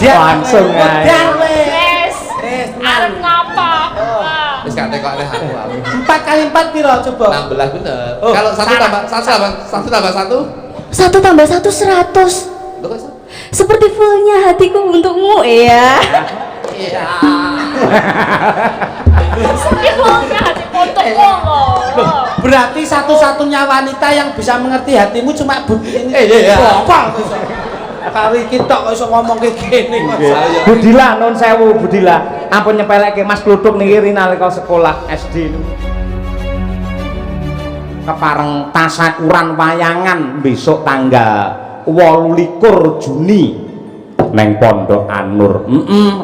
langsung wis arep ngapa Wis gak tekokne aku. 4 kali 4 piro coba? 16 bener. Kalau 1 tambah 1 1 tambah 1 100. Loh kok Seperti fullnya hatiku untukmu ya. iya. seperti fullnya hatiku untukmu loh. Berarti satu-satunya wanita yang bisa mengerti hatimu cuma ini. Iya. Apa iso? Kari kita kok iso ngomong kayak gini. Budila non sewu Budila ampun nyepelekke Mas Kluduk niki nalika sekolah SD kepareng tasakuran wayangan besok tanggal 28 Juni neng Pondok Anur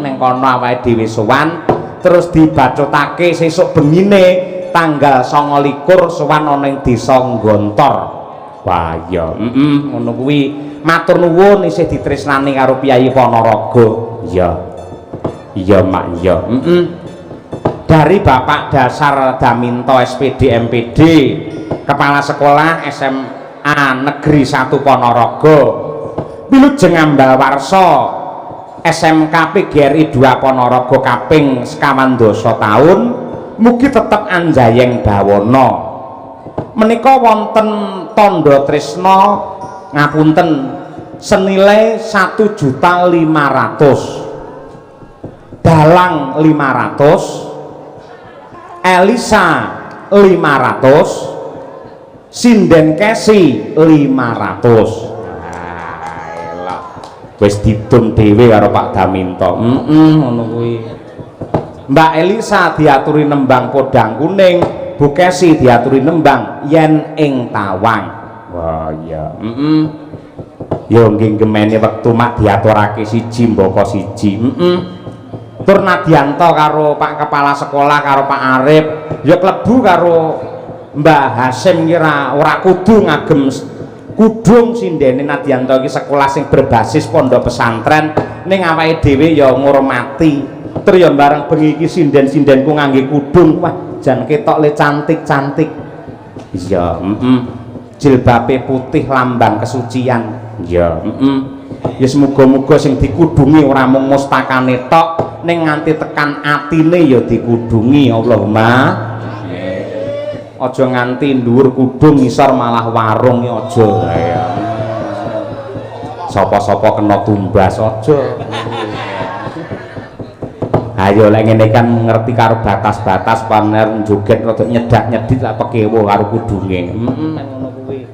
neng kono awake dhewe sowan terus dibacotake sesuk bengine tanggal 29 sowan ana ning Desa Nggontor. Wah ya ngono kuwi matur nuwun isih ditresnani karo Piyai Ponorogo. Iya Mak ya. Dari Bapak Dasar Daminto SPD MPD Kepala Sekolah SMA Negeri 1 Ponorogo Wilujeng Ambal Warsa SMK PGRI 2 Ponorogo kaping 90 tahun mugi tetep anjayeng dawana menika wonten tandha tresna ngapunten senilai 1.500.000 dalang 500 Elisa 500 sinden kesi 500 wis didum dhewe karo Pak Daminto ngono kuwi Mbak Elisa diaturi nembang podang kuning Bu Kesi diaturi nembang yen ing tawang. Wah iya ya nggih gemene wektu mak diaturake siji mboko siji tur Nadianto karo Pak Kepala Sekolah karo Pak Arif ya klebu karo Mbah Hasim kira ora kudu ngagem kudung sindene Nadianto iki sekolah sing berbasis pondok pesantren ning awake dhewe ya ngurmati tur ya bareng bengi iki sinden-sindenku ngangge kudung wah jan ketok le cantik-cantik iya jilbabe putih lambang kesucian ya ya semoga-moga sing dikudungi ora mung mustakane tok ning nganti tekan atine ya dikudungi Allahumma aja nganti dhuwur kudung ngisor malah warung ya aja ya sapa-sapa kena tumbas aja ayo lek ngene kan ngerti karo batas-batas paner joget rada nyedak-nyedit lak pekewo karo kudunge ngono kuwi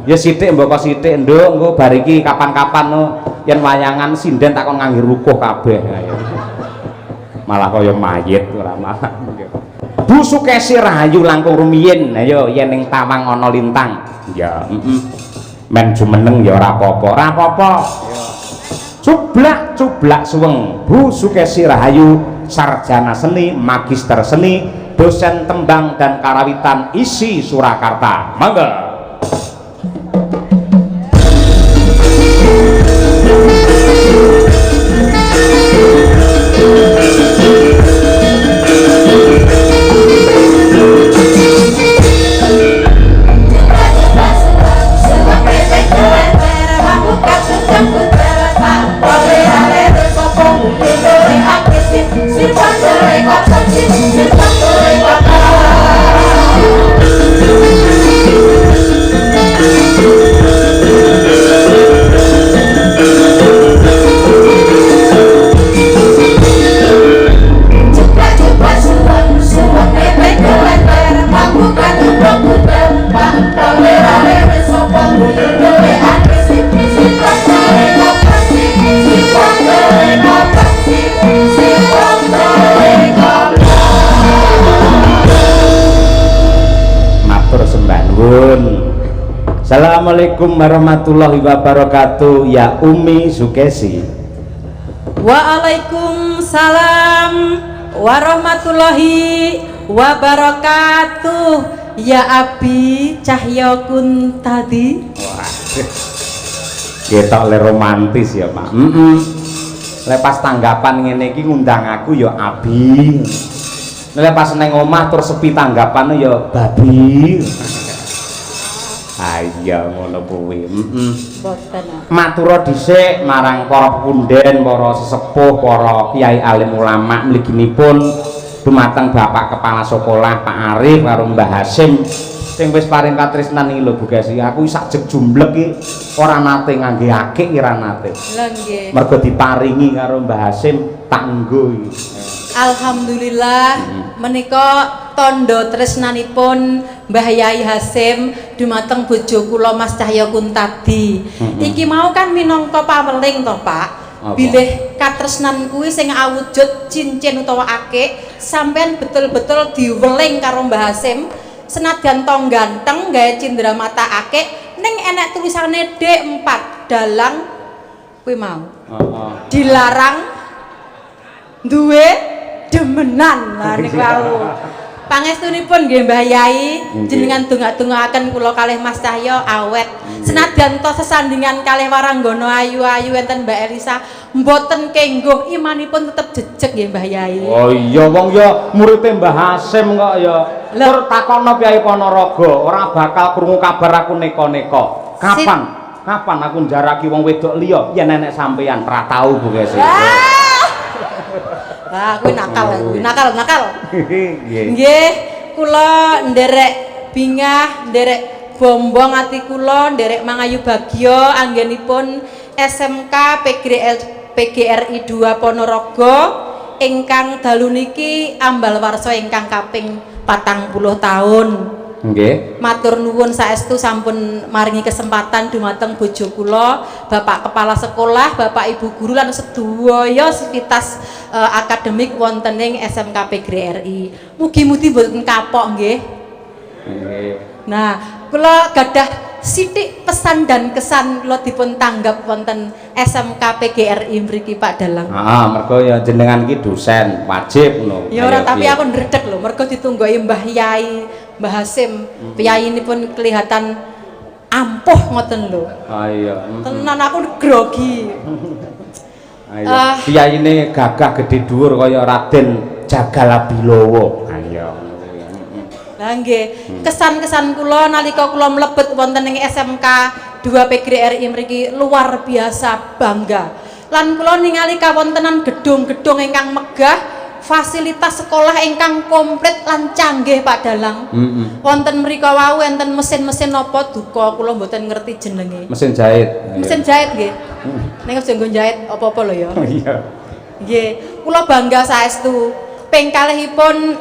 ya sithik mboko sithik nduk engko bar iki kapan-kapan yen wayangan sinden takon ngangge rukuh kabeh ayo malah kaya mayit ora malah Bu Sukesi Rahayu langkung rumiyin ayo yen ning tawang ana lintang ya men jumeneng ya ora apa-apa ora apa-apa cublak suweng Bu Sukesi Rahayu sarjana seni magister seni dosen tembang dan karawitan isi Surakarta mangga Assalamualaikum warahmatullahi wabarakatuh ya Umi Sukesi. Waalaikumsalam warahmatullahi wabarakatuh ya Abi Cahyokun tadi. Wah, ketok le romantis ya Mak. Lepas tanggapan ngene iki ngundang aku ya Abi. Lepas neng omah terus sepi tanggapan ya babi. iya ngono kuwi. Heeh. Boten. Matura dhisik marang para punden, para sesepuh, para kiai alim ulama mliginipun dumateng Bapak Kepala Sekolah Pak Arif karo Mbah Hasim sing wis paring katresnan iki lho Bu Gesi. Aku sak jeg jumblek iki ora nate ngangge akik ora nate. Lha nggih. Mergo diparingi karo Mbah Hasim tak nggo iki. Alhamdulillah menika tondo tresnanipun Mbah Yai Hasim dumateng bojo kula Mas Cahya Kuntadi. Iki mau kan minangka paweling to, Pak. Bilih katresnan kuwi sing awujud cincin utawa akik sampean betul-betul diweling karo Mbah Hasim senadyan tong ganteng gawe cindera mata akik ning enek tulisane D4 dalang kuwi mau. Dilarang duwe demenan lah niku wau. Pangestunipun nggih Mbah Yai jenengan donga-dongaaken kula kalih Mas Cahya awet. Senadyan to sesandingan kalih waranggana ayu-ayu enten Mbak Elisa mboten kengguh imanipun tetep jejeg nggih Mbah Yai. Oh iya wong ya muridé Mbah Hasim kok ya. Tur takono Kyai Ponorogo ora bakal krungu kabar aku neka-neka. Kapan aku njaraki wong wedok liya yen nenek sampeyan ora tau Bu Gesi. Wah, kuwi nakal. Nggih, kula nderek bingah, nderek bombong ati kula, nderek mangayu bagya anggenipun SMK PGRI 2 Ponorogo ingkang dalu niki ambal warsa ingkang kaping 40 taun. Nggih. Matur nuwun saestu sampun maringi kesempatan dumateng bojo kula, Bapak Kepala Sekolah, Bapak Ibu guru lan sedaya sivitas akademik wonten ing SMK PGRI. Mugi-mugi mboten kapok nggih. Nggih. Nah, kula gadah sithik pesan dan kesan kula dipun tanggap wonten SMK PGRI mriki Pak Dalang. Heeh, mergo ya jenengan iki dosen wajib ngono. Ya ora, tapi aku ndredeg lho mergo ditunggoki Mbah Yai, Mbah Hasim. Piyayinipun kelihatan ampuh ngoten lho. Ah iya. Tenan aku grogi. Ayo. Piyayine gagah gedhe dhuwur kaya Raden Jagalabilowo. Ayo. Lah nggih, kesan-kesan kula nalika kula mlebet wonten ing SMK 2 PGRI mriki luar biasa bangga. Lan kula ningali kawontenan gedung-gedung ingkang megah, fasilitas sekolah ingkang komplit lan canggih Pak Dalang. Wonten mrika wau enten mesin-mesin napa duka kula mboten ngerti jenenge. Mesin jahit. Mesin jahit nggih. Ning aja nggo jahit apa-apa lho ya. Iya. Nggih, kula bangga saestu. Ping kalihipun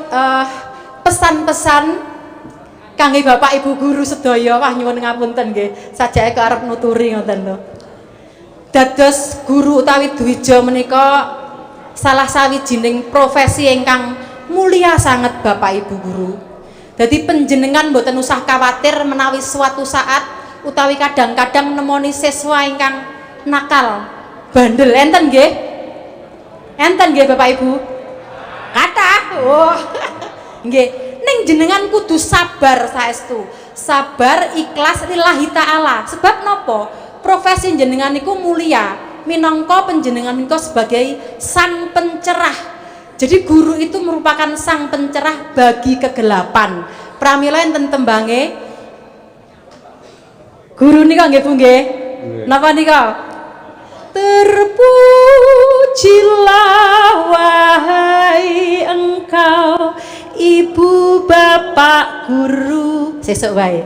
pesan-pesan kangge Bapak Ibu guru sedaya, wah nyuwun ngapunten nggih, sajake arep nuturi ngoten lho. Dados guru utawi dwija menika salah sawijining profesi ingkang mulia sangat Bapak Ibu guru. Dadi panjenengan mboten usah khawatir menawi suatu saat utawi kadang-kadang nemoni siswa ingkang nakal, bandel enten nggih? Enten nggih Bapak Ibu? Kathah. Oh. Nggih, ning jenengan kudu sabar saestu. Sabar ikhlas lillahi taala. Sebab napa? Profesi jenengan niku mulia. Minangka panjenengan niku sebagai sang pencerah. Jadi guru itu merupakan sang pencerah bagi kegelapan. Pramila enten tembange guru nika nggih Bu nggih. Napa nika? Terpujilah wahai engkau ibu bapak guru sesuk wae.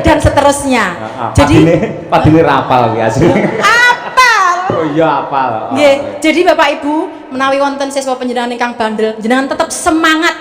Dan seterusnya. Jadi padine rapal ya asline. Apal. Oh iya apal. Nggih, jadi Bapak Ibu menawi wonten siswa panjenengan ingkang bandel, jenengan tetap semangat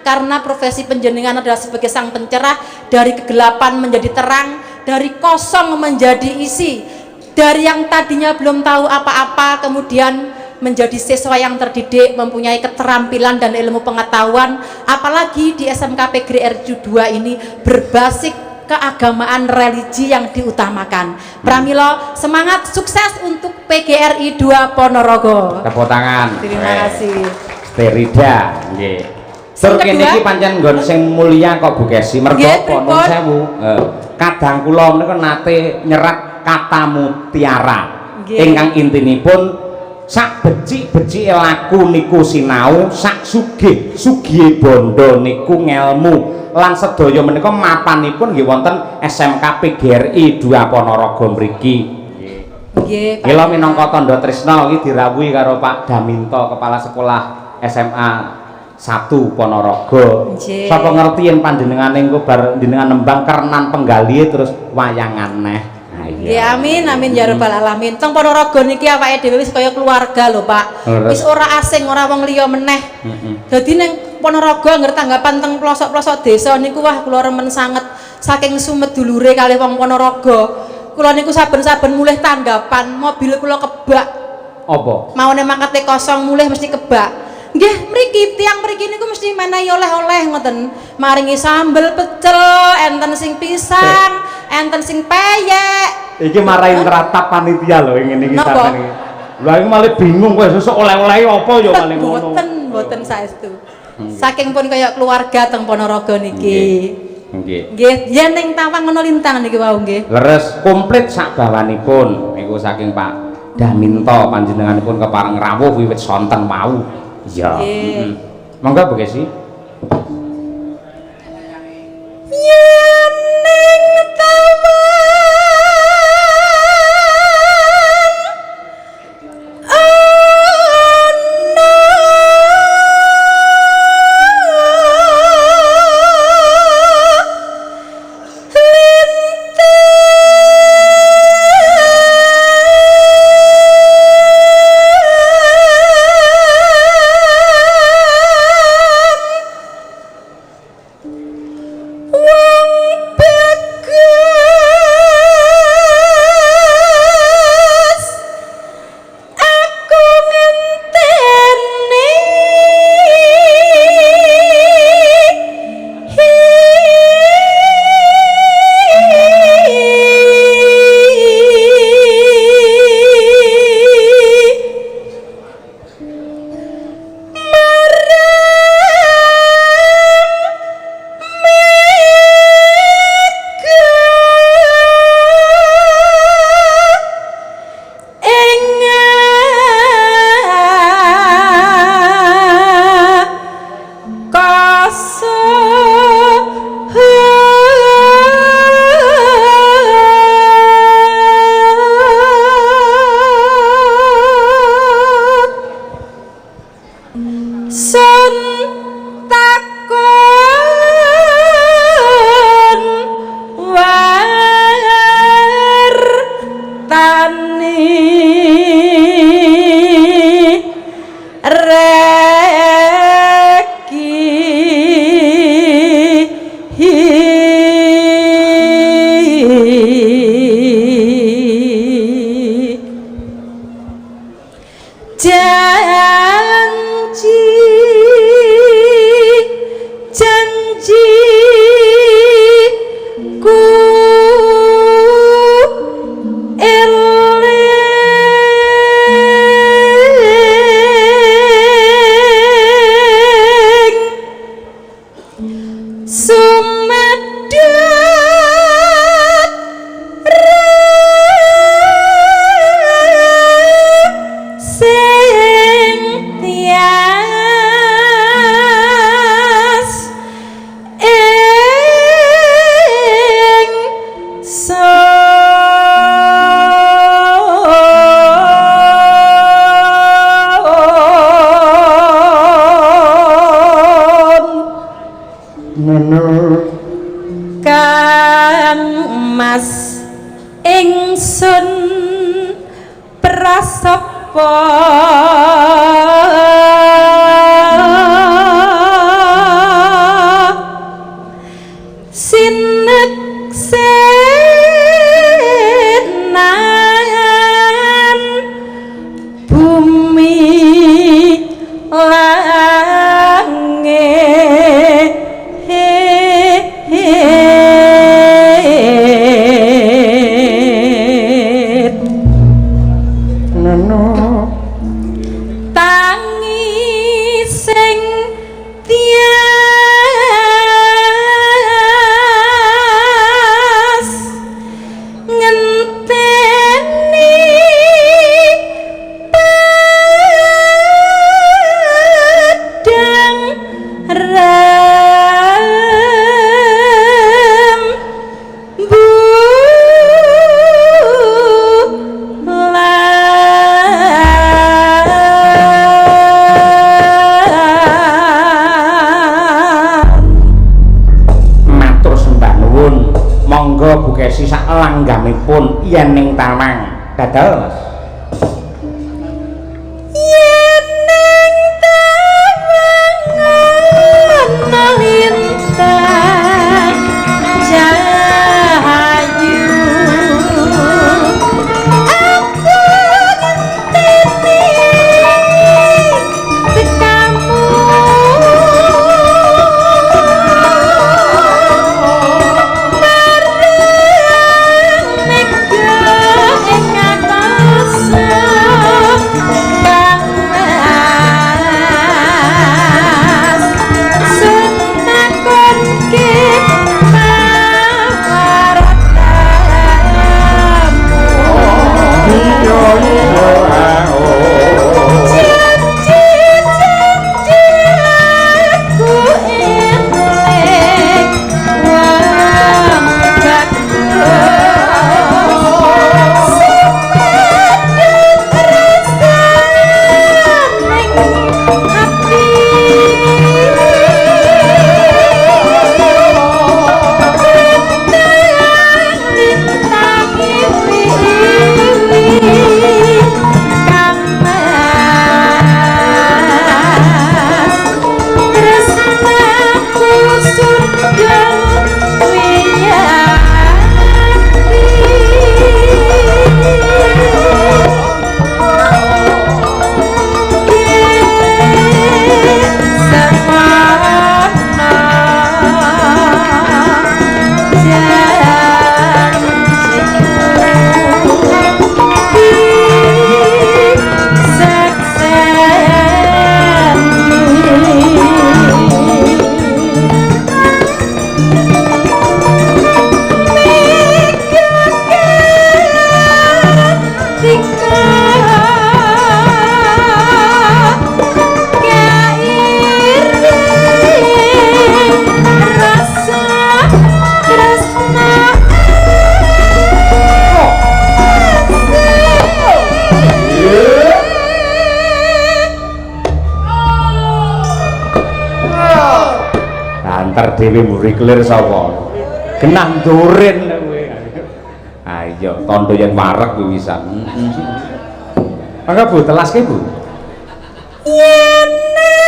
karena profesi panjenengan adalah sebagai sang pencerah, dari kegelapan menjadi terang, dari kosong menjadi isi. Dari yang tadinya belum tahu apa-apa kemudian menjadi siswa yang terdidik, mempunyai keterampilan dan ilmu pengetahuan, apalagi di SMK PGRI 2 ini berbasis keagamaan religi yang diutamakan. Pramila semangat, sukses untuk PGRI 2 Ponorogo. Tepuk tangan. Terima kasih. Sterida nggih. Tur kene iki pancen nggon sing mulia kok Bu Kesi, mergo nuwun sewu. Kadang kula menika nate nyerat kata mutiara ingkang intinipun sak becik-becike laku niku sinau, sak sugih-sugihe bondo niku ngelmu, lan sedaya menika mapanipun nggih wonten SMK PGRI 2 Ponorogo mriki. Nggih. Kula minangka tandha tresna iki dirawuhi karo Pak Daminto kepala sekolah SMA 1 Ponorogo. Sapa ngerti yen panjenengane engko bar jenengan nembang kerenan penggali terus wayangan neh. Nggih amin amin ya rabbal alamin. Teng Ponorogo niki awake dhewe wis kaya keluarga lho Pak. Wis ora asing, ora wong liya meneh. Dadi ning Ponorogo angger tanggapan teng pelosok-pelosok desa niku wah kula remen sanget saking sumet dulure kalih wong Ponorogo. Kula niku saben-saben mulih tanggapan mobil kula kebak. Apa? Maune mangkate kosong mulih mesti kebak. Nggih, mriki tiyang mriki niku mesti menehi oleh-oleh ngoten. Maringi sambel pecel, enten sing pisang, enten sing peyek. Iki marahin teratap panitia lho ngene iki Napa? sampeyan iki. Lha iki malah bingung kowe sesuk oleh-oleh apa ya malah ngono. Mboten saestu. Saking pun kaya keluarga teng Ponorogo niki. Nggih. Nggih, yen ning Tawang ngono lintang niki wau nggih. Leres komplit sak bawanipun niku saking Pak Daminto panjenenganipun kepareng rawuh wiwit sonten wau. Iya. Monggo Bu Kesi. Yen ning panggamipun yen ing tamang dados yen ning tamang lintang jahayu aku ngenteni tekamu dhewe mburi kelir sapa genah ndurin kowe ayo tondo yen wareg kuwi wisan mangga Bu telaske Bu yen ning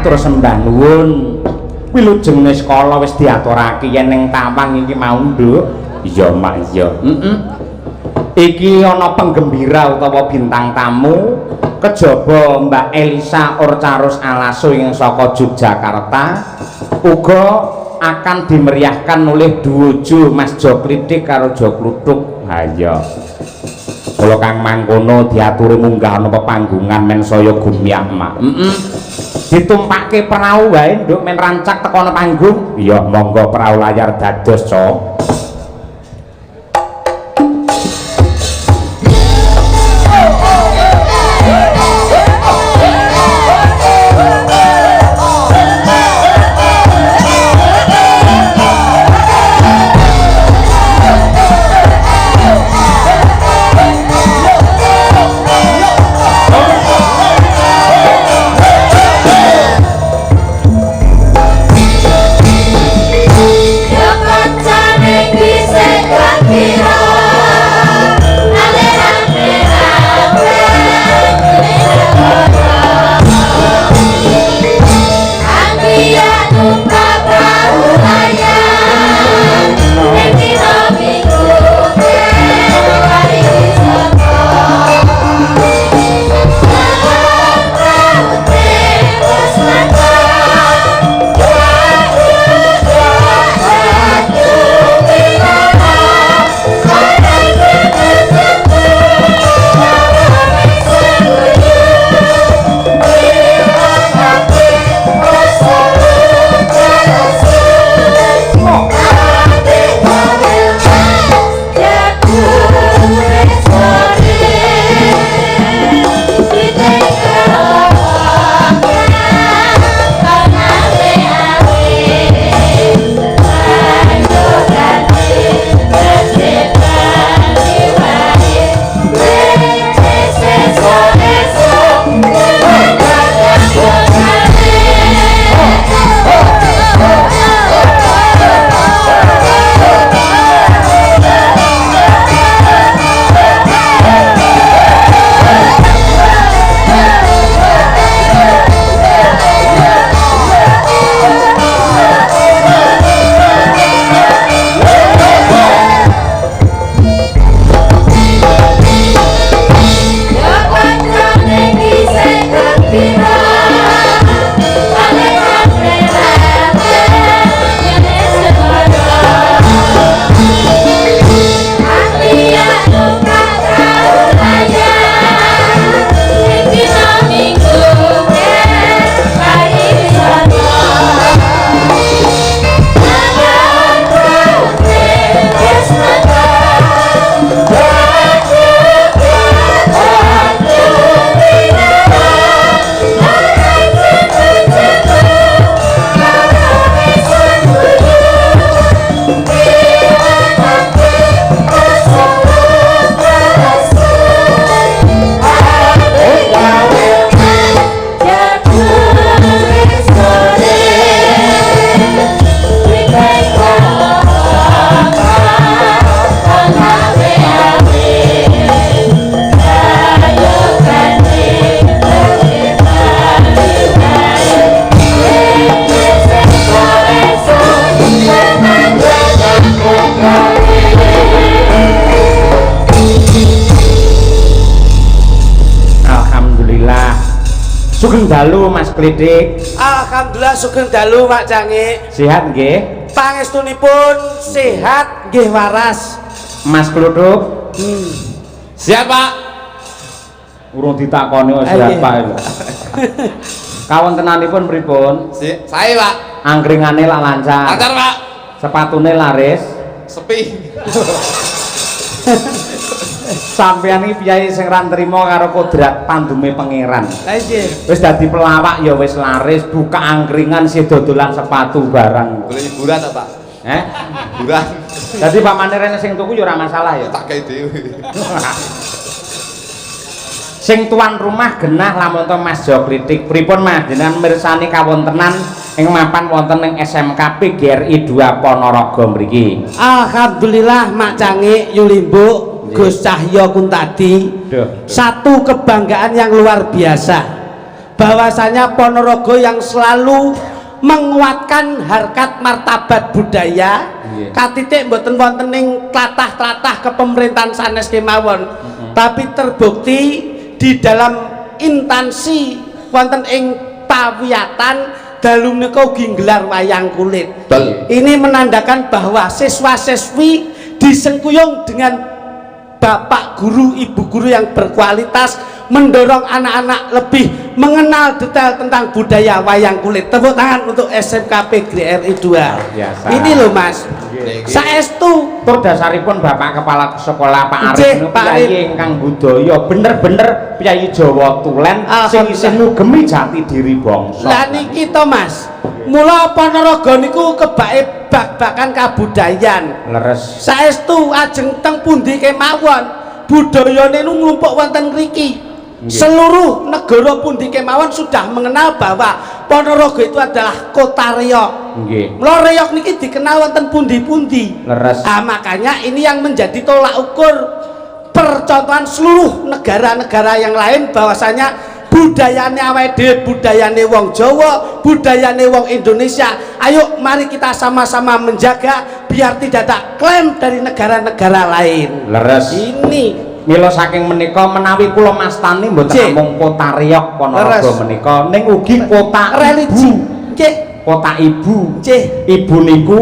matur sembah nuwun wilujeng sekolah wis diaturake yen ning Tawang iki mau nduk iya mak iya iki ana penggembira utawa bintang tamu kejaba Mbak Elisa Orcarus Alaso yang saka Yogyakarta uga akan dimeriahkan oleh duojo Mas Jo Klitik karo Jo Kluthuk ha iya kula Kang mangkono diaturi munggah ana pepanggungan men saya gumyak mak ditumpake perahu wae nduk men rancak teko ana panggung iya monggo perahu layar dados co Yo pancane Sugeng dalu Mas Klidik. Alhamdulillah sugeng dalu Mak Cangik. Sehat nggih? Pangestunipun sehat nggih waras. Mas Kluduk. Siap, Pak. Urung ditakoni kok sehat Pak. Kawontenanipun pripun? Saya, Pak. Angkringane lak lancar. Lancar, Pak. Sepatune laris. Sepi. Sampeyan iki piyayi sing ra nrimo karo kodrat pandume pangeran. Lah nggih. Wis dadi pelawak ya wis laris, buka angkringan sih dodolan sepatu barang. Boleh hiburan ta, Pak? Hiburan. Dadi pamane rene sing tuku ya ora masalah ya. Tak kayak dhewe. Sing tuan rumah genah lamun to Mas Jo Klitik. Pripun Mas jenengan mirsani kawontenan ing mapan wonten ing SMK PGRI 2 Ponorogo mriki. Alhamdulillah Mak Cangik Yulimbo Gus Cahyo Kuntadi. Satu kebanggaan yang luar biasa. Bahwasanya Ponorogo yang selalu menguatkan harkat martabat budaya. Katitik mboten wonten ing tlatah-tlatah kepemerintahan sanes kemawon. Tapi terbukti di dalam instansi wonten ing pawiyatan dalu menika ugi nggelar wayang kulit. Ini menandakan bahwa siswa-siswi disengkuyung dengan bapak guru, ibu guru yang berkualitas, mendorong anak-anak lebih mengenal detail tentang budaya wayang kulit. Tepuk tangan untuk SMK PGRI 2. Ini loh Mas. Saestu tur dasaripun Bapak Kepala Sekolah Pak Arif piyayi ingkang budaya bener-bener piyayi Jawa Tulen sing isih ngugemi jati diri bangsa. Lah niki to Mas. Mula Ponorogo niku kebake bak-bakan kabudayan. Leres. Saestu ajeng teng pundi kemawon budayane nu nglumpuk wonten mriki. Seluruh negara pundi kemawon sudah mengenal bahwa Ponorogo itu adalah kota reog. Nggih. Mula reog niki dikenal wonten pundi-pundi. Leres. Makanya ini yang menjadi tolak ukur percontohan seluruh negara-negara yang lain bahwasanya budayane awake dhewe, budayane wong Jawa, budayane wong Indonesia. Ayo mari kita sama-sama menjaga biar tidak ada klaim dari negara-negara lain. Leres. Ini mila saking menika menawi kula mastani mboten namung kota Riok Ponorogo menika ning ugi kota religi. Nggih, kota ibu. Nggih. Ibu niku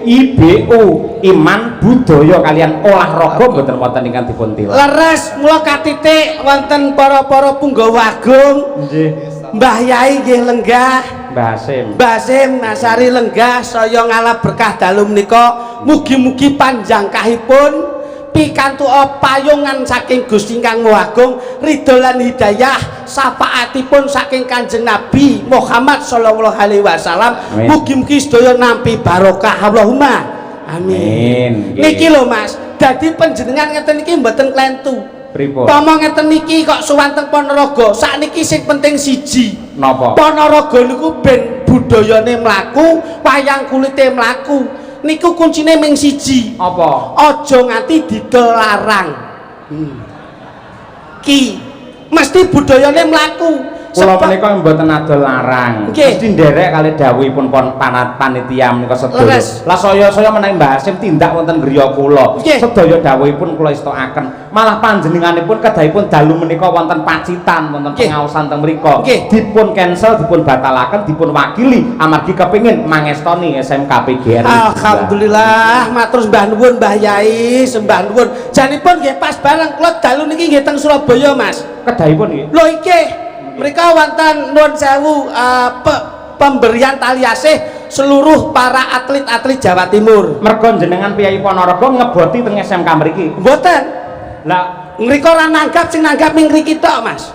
IBU, iman, budaya kalian olahraga mboten wonten ingkang dipun tilas. Leres, mula katitik wonten para-para punggawa agung. Nggih. Mbah Yai nggih lenggah. Mbah Hasim. Mbah Hasim Nasari lenggah saya ngalap berkah dalu menika. Mugi-mugi panjang kahipun pikantuk payungan saking Gusti Kang Maha Agung, ridho lan hidayah syafaatipun saking Kanjeng Nabi Muhammad sallallahu alaihi wasallam. Mugi-mugi sedaya nampi barokah Allahumma amin. Niki lho Mas, dadi panjenengan ngeten iki mboten klentu. Pripun? Pama ngeten niki kok suwan teng Ponorogo, sakniki sing penting siji. Napa? Ponorogo niku ben budayane mlaku, wayang kulite mlaku. Niku kuncine ming siji. Apa? Aja nganti didol larang. Ki mesti budayane mlaku. Kula menika mboten adol larang. Mesti nderek kalih dawuhipun panitia menika sedaya. Lah saya menawi Mbah Hasim tindak wonten griya kula. Sedaya dawuhipun kula istokaken. Malah panjenenganipun kedahipun dalu menika wonten pacitan, wonten pengaosan teng mriku. Dipun cancel, dipun batalaken, dipun wakili amargi kepengin mangestoni SMK PGRI. Alhamdulillah, matur sembah nuwun Mbah Yai, sembah nuwun. Janipun nggih pas bareng kula dalu niki nggih teng Surabaya, Mas. Kedahipun nggih. Lho iki mereka wonten nuwun sewu pemberian tali asih seluruh para atlet-atlet Jawa Timur. Mergo jenengan Piyayi Ponorogo ngeboti teng SMK mriki. Mboten. Lah, mriko ora nanggap sing nanggap ning mriki tok, Mas.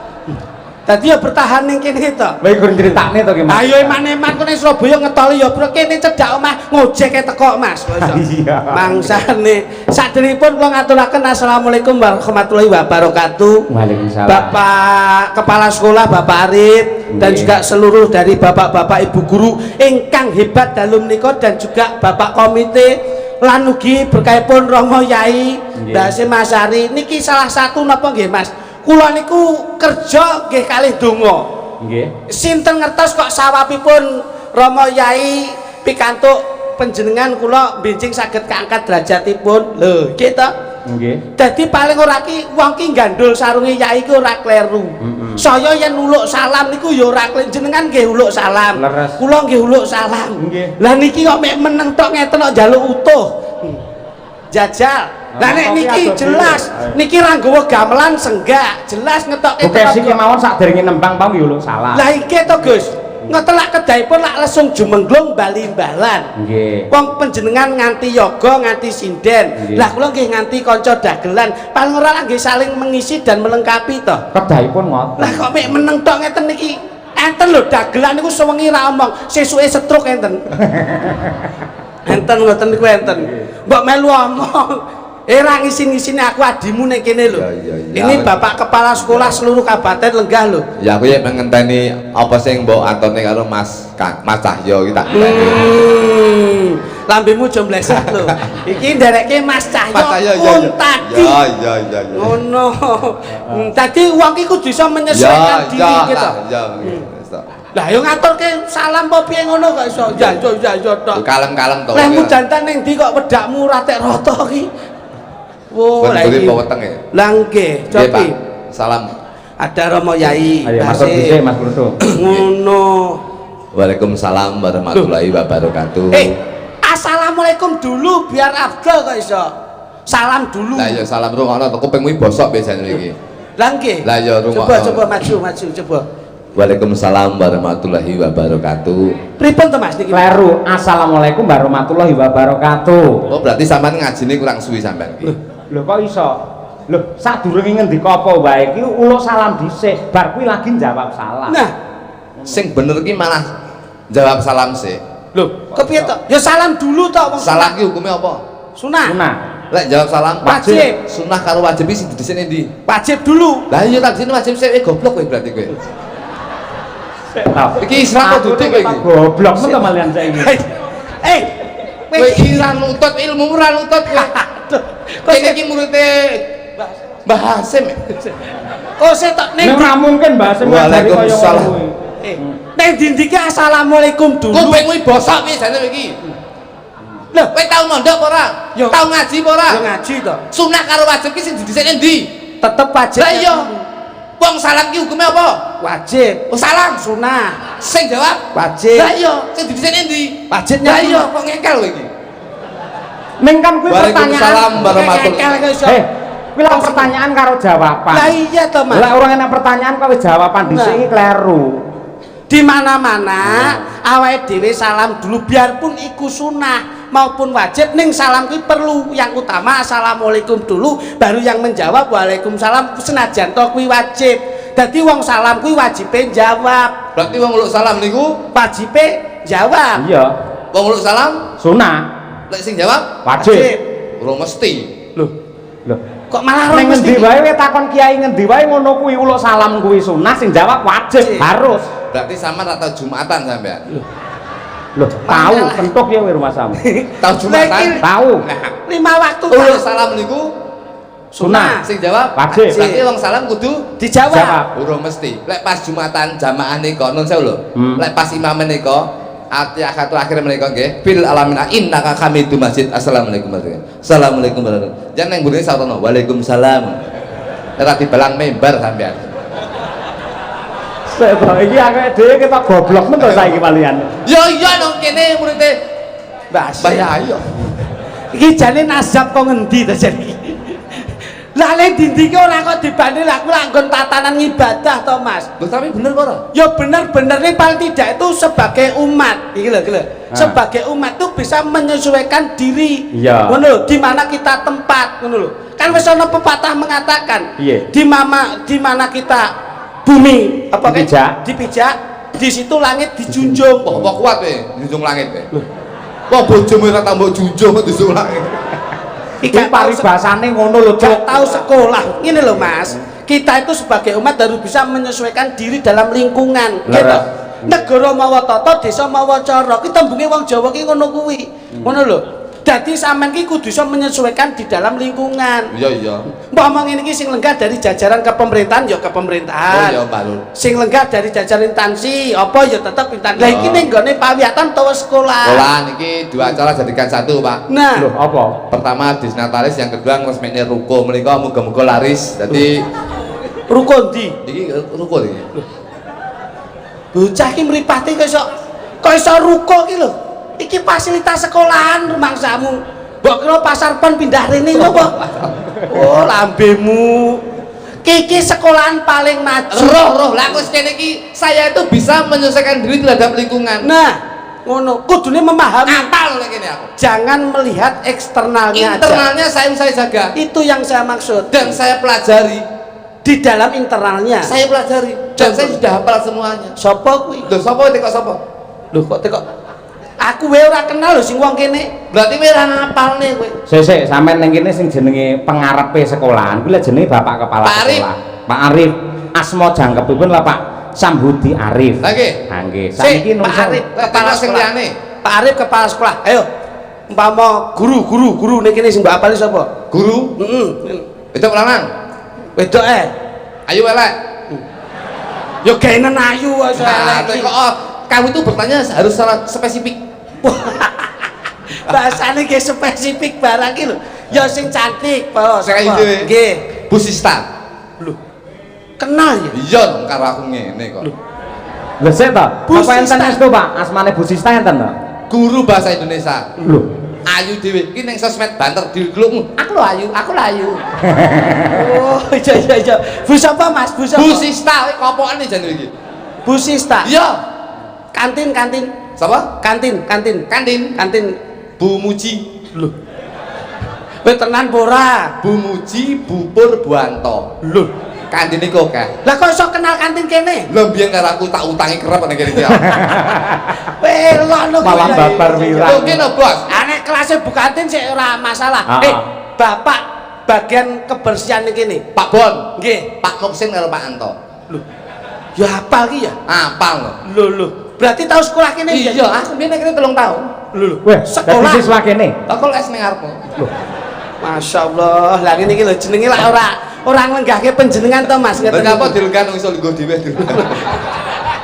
Dadi ya bertahan ning kene tok. Lha iku critakne to ki, Mas. Ayo eman-eman kene Surabaya ngetoli ya bro kene cedhak omah ngojek teko, Mas. Iya. Mangsane saderengipun kula ngaturaken assalamualaikum warahmatullahi wabarakatuh. Waalaikumsalam. Bapak Kepala Sekolah Bapak Arif dan juga seluruh dari bapak-bapak ibu guru ingkang hebat dalu menika dan juga bapak komite lan ugi berkahipun Romo Yai Mbah Hasim Masari niki salah satu napa nggih Mas? Kula niku kerja nggih kalih donga. Nggih. Sinten ngertos kok sawabipun Rama Yai pikantuk panjenengan kula benjing saged kaangkat derajatipun. Lho, nggih to? Nggih. Dadi paling ora ki wong ki gandul sarunge yai ki ora kleru. Saya yen uluk salam niku ya ora kleru. Jenengan nggih uluk salam. Leres. Kula nggih uluk salam. Nggih. Lah niki kok mek meneng tok ngeten kok njaluk utuh. Jajal. Lah nek niki jelas niki ra nggawa gamelan senggak, jelas ngetokke Bukesi kemawon sakderenge nembang pam uluk salam. Lah iki to Gus. Ngetelak kedahipun lak lesung jumenglung bali-balan. Nggih. Wong panjenengan nganti yoga, nganti sinden. Nggih. Lah kula nggih nganti kanca dagelan. Paling ora nggih saling mengisi dan melengkapi to. Kedahipun ngoten. Lah kok mek meneng tok ngeten iki. Enten lho dagelan niku sewengi ra omong, sesuke setruk enten. Enten ngoten niku enten. Mbok melu omong. Ra ngisi-ngisine aku adimu ning kene lho. Ya. Ini Bapak Kepala Sekolah seluruh Kabupaten Lenggah lho. Ya aku ya ngenteni apa sing mbok antone karo Mas Cahyo iki tak ngenteni. Lambemu aja mleset lho. Iki nderekke Mas Cahyo Mas Cahyo Kuntadi. ya. Ngono. Dadi wong iki kudu iso menyesuaikan diri gitu. Ya. Lah yo ngaturke salam apa piye ngono kok iso. Ya tok. Kalem-kalem to. Lehmu jantan ning ndi kok wedakmu ratek rata iki. Wo, lah iki. Lah nggih, cobi. Salam. Ada Romo Yai. Ayo matur dhisik Mas Bruto. Ngono. Waalaikumsalam warahmatullahi wabarakatuh. Assalamualaikum dulu biar afdal kok iso. Salam dulu. Lah ya salam rungono to kuping kuwi bosok biasane iki. Lah nggih. Lah ya rungono. Coba maju coba. Waalaikumsalam warahmatullahi wabarakatuh. Pripun to Mas niki? Kleru. Assalamualaikum warahmatullahi wabarakatuh. Oh berarti sampean ngajine kurang suwi sampean iki. Lho kok iso? Lho sadurunge ngendika apa wae iki uluk salam dhisik, bar kuwi lagi jawab salam. Nah, Sing bener ki malah jawab salam sih. lho, kepiye to? Ya salam dulu to wong Salam ki hukumnya apa? sunah. Sunah. Lek jawab salam Wajib. Sunah karo wajib iki sing dhisik ndi? Wajib dulu. Lah iya tak sini wajib sik goblok kowe berarti kowe. Iki Islam kok duduk kowe iki. Goblok men to malian saiki. Kowe ira nutut ilmu ora nutut kowe. Kene iki muridé Mbah Hasim. Kok setok ning Nek ora mungkin Mbak Sem ngajari kaya Waalaikumsalam. ngono kuwi. ning dindike assalamualaikum dulu. Kuping kuwi bosok piye jane iki? Lho, Kowe tau mondok apa ora? Yo. Tau ngaji apa ora? yo ngaji to. Sunah karo wajib ki sing didhisik ndi? Tetep wajib. Lah iya. Wong salam ki hukumnya apa? Wajib. Oh salam. Sunah. Sing jawab Wajib. lah iya, sing didhisik ndi? Wajibnya Lah iya, kok ngekel kowe iki? Ning kan kuwi Waalaikumsalam pertanyaan. warahmatullahi. Kuwi lah pertanyaan karo jawaban. Lah iya to, Mas. Lah orang enak pertanyaan kok wis jawaban dhisik iki kleru. Di mana-mana awake dhewe salam dulu biarpun iku sunah maupun wajib ning salam kuwi perlu yang utama assalamualaikum dulu baru yang menjawab waalaikumsalam senajan to kuwi wajib. Dadi wong salam kuwi wajibe jawab. Berarti wong uluk salam niku Wajibe jawab. Iya. wong uluk salam Sunah. lek sing jawab Wajib. ora mesti. Loh. Loh. Kok malah Ning mesti ngendi wae takon kiai ngendi wae ngono kuwi uluk salam kuwi sunah sing jawab wajib harus. Berarti sama atau Jumatan sampean. Loh, tahu kentuk ya rumah sama. Tahu Jumatan? Tahu. Nah, 5 waktu uluk salam niku Sunah. sing jawab Wajib. Berarti wong salam kudu dijawab. Jawab. urung mesti. Lek pas Jumatan jamaah nika nun sewu lho. Lek pas imam menika Atiyatul akhir menika nggih fil alamin innaka hamidum masjid. Assalamualaikum warahmatullahi. Assalamualaikum warahmatullahi. Jangan nang burine sawetara. Waalaikumsalam. Ora dibalang membar sampean. Sik to iki akeh dhewe ketok goblok men to saiki kalian. Yo iya nang kene muridé Mbah ayo. iki jane nasab kok ngendi to jane. Lah lek dindike ora kok dibanding aku lak nggon tatanan ibadah to Mas. Loh tapi bener kok ora? Ya bener-bener nih paling tidak itu sebagai umat iki lho sebagai umat tuh bisa menyesuaikan diri Iya. ngono lho di mana kita tempat ngono lho kan wis ana pepatah mengatakan Iya. di mana kita bumi apa Dipijak. dipijak di situ langit dijunjung. Apa kuat kowe njunjung langit kowe? Wah bojomu ora tambah junjung njunjung langit. Iki paribasane ngono lho, Gak tahu sekolah ini loh Mas, kita itu sebagai umat harus bisa menyesuaikan diri dalam lingkungan gitu. Negara mawa tata, desa mawa cara, kita tembunge wong Jawa ki ngono kuwi ngono lho. Dadi sampean ki kudu iso menyesuaikan di dalam lingkungan. Iya. Umpama ngene iki sing lenggah dari jajaran kepemerintahan ya kepemerintahan. Oh iya, Mbak Lur. Sing lenggah dari jajaran instansi apa ya tetep instansi. Lah iki ning gone pawiatan utawa sekolah. Sekolah niki dua acara jadikan satu, Pak. Nah, Loh, apa? Pertama disnatalis, yang kedua ngresmekne ruko. Menika muga-muga laris. Dadi rukun ndi? iki ruko iki. Bocah ki mripate kok iso ruko ki lho. Iki fasilitas sekolahan rumangsamu. Mbok kira pasar pon pindah rene ngopo? Oh, lambemu. Kiki sekolahan paling maju. Roh, lah aku kene iki saya itu bisa menyelesaikan diri terhadap lingkungan. Nah, ngono. Kudune memahami. Apal lek kene aku. Jangan melihat eksternalnya aja. Internalnya saya jaga Itu yang saya maksud. dan saya pelajari. Di dalam internalnya. Saya pelajari dan saya sudah hafal semuanya. Sopo kuwi? Lho sapa teko sapa? Lho kok teko? Aku wae ora kenal lho sing wong kene. Berarti kowe ora ngapalne kowe. Sik sampean ning kene sing jenenge pengarepe sekolahan kuwi lha jenenge Bapak Kepala Pak Arif. Sekolah. Pak Arif. Asma jangkepipun lah Pak Sambudi Arif. Lah nggih. Ha nggih. Sik, Saniki Pak Arif Kepala sing liyane. Pak Arif kepala sekolah. Ayo. Umpama guru ning kene sing mbok apali sapa? Guru. Heeh. Itu lanang. Wedok Ayo elek. Yo gaenen ayu aja Nah, elek. kok kamu itu bertanya harus secara spesifik. Bahasane ge spesifik barang ki lho. Ya sing cantik, Po. Sing ayu Sapa? dhewe. Nggih. Bu Sista. Lho. Kenal ya? Iya dong karo aku ngene kok. Lho sik to. Bu Apa enten Sista. itu Pak? Asmane Bu Sista enten to? Guru bahasa Indonesia. Lho. Ayu dhewe iki ning sosmed banter diluk. Aku lho ayu, aku lho ayu. Oh, iya. Bu sapa, Mas? Bu sapa? Bu Sista kopokan nih jane iki. Bu Sista. Iya. Kantin. Sapa? Kantin. Kantin. Bu Muji. Lho. Kowe tenan apa ora? Bu Muji Bupur Buanto. Lho. Kantin iku akeh. Lah kok iso kenal kantin kene? Lho biyen karo aku tak utangi kerep ning kene iki. Kowe lono Malah babar wirang. Lho kene Bos. Ane kelasnya Bu kantin sik ora masalah. Ah. Bapak bagian kebersihan iki kene. Pak Bon. Nggih. Pak Muksin karo Pak Anto. Lho. Ya hafal ki ya? Apal lho. Lho. Berarti tahu sekolah kene ya? Iya, aku biyen nek 3 tahun. Lho. Weh, Sekolah. dadi siswa kene. Aku les ning ngarepmu. Loh. Masya Allah, lah ini lho jenenge lah orang lenggahke penjenengan to Mas. Lha apa dilenggan iso lungguh dhewe dilenggan.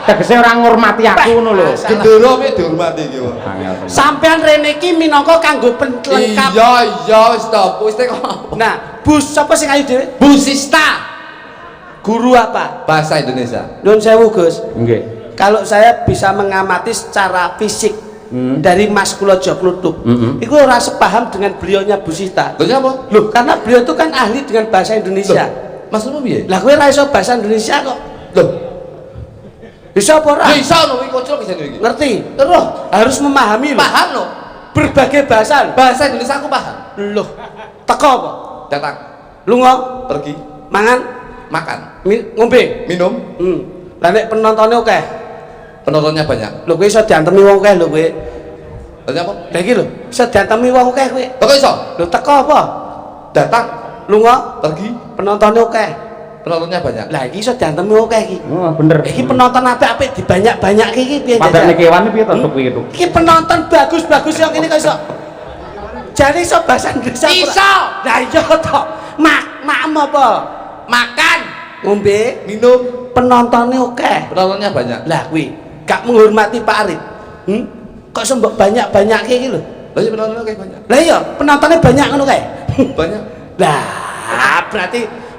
Tegese ora ngurmati aku ngono lho. Gendera piye dihormati iki, Pak. Angel tenan. Sampean rene iki minangka kanggo pelengkap. Iya, wis to. Wis teko. Nah, Bu sapa sing ayu dhewe? Bu Sista Guru apa? bahasa Indonesia. Nuwun sewu, Gus. Nggih. Kalau saya bisa mengamati secara fisik dari Mas Kula Joglutuk, itu ora sepaham dengan beliaunya Bu Sista. Lho apa? Loh, karena beliau itu kan ahli dengan bahasa Indonesia. Maksudmu piye? Lah kowe ora iso bahasa Indonesia kok. Loh, Bisa apa ora? ya iso lho iki kocok iki iki. Ngerti? Terus Harus memahami loh. paham lho. Berbagai bahasa. Bahasa Indonesia aku paham. Loh. Teko apa? Datang, Lunga, pergi, mangan, makan, ngombe. minum, Lah nek penontonnya oke. penontonnya banyak. Lho kowe iso diantemi wong akeh lho kowe. Lha apa? Lah iki lho, iso diantemi wong akeh kowe. Kok iso? Lho teko apa? Datang, Lunga, pergi, penontonnya oke. penontonnya banyak. Lah iki iso diantemi wong akeh iki. Oh, bener. Iki penonton apik-apik dibanyak-banyak iki piye Padane jajal? kewan piye to kuwi itu? Iki penonton bagus-bagus yang ini kok iso. Jadi iso bahasa Inggris apa? Iso. Lah iya to. Mak apa? Makan, Ngombe, minum, penontonnya oke. penontonnya banyak. Lah kuwi gak menghormati Pak Arif. Kok sembok banyak-banyak iki lho. Lah ya penontonnya kayak banyak. Lah iya, penontonnya banyak ngono kae. Banyak. Lah,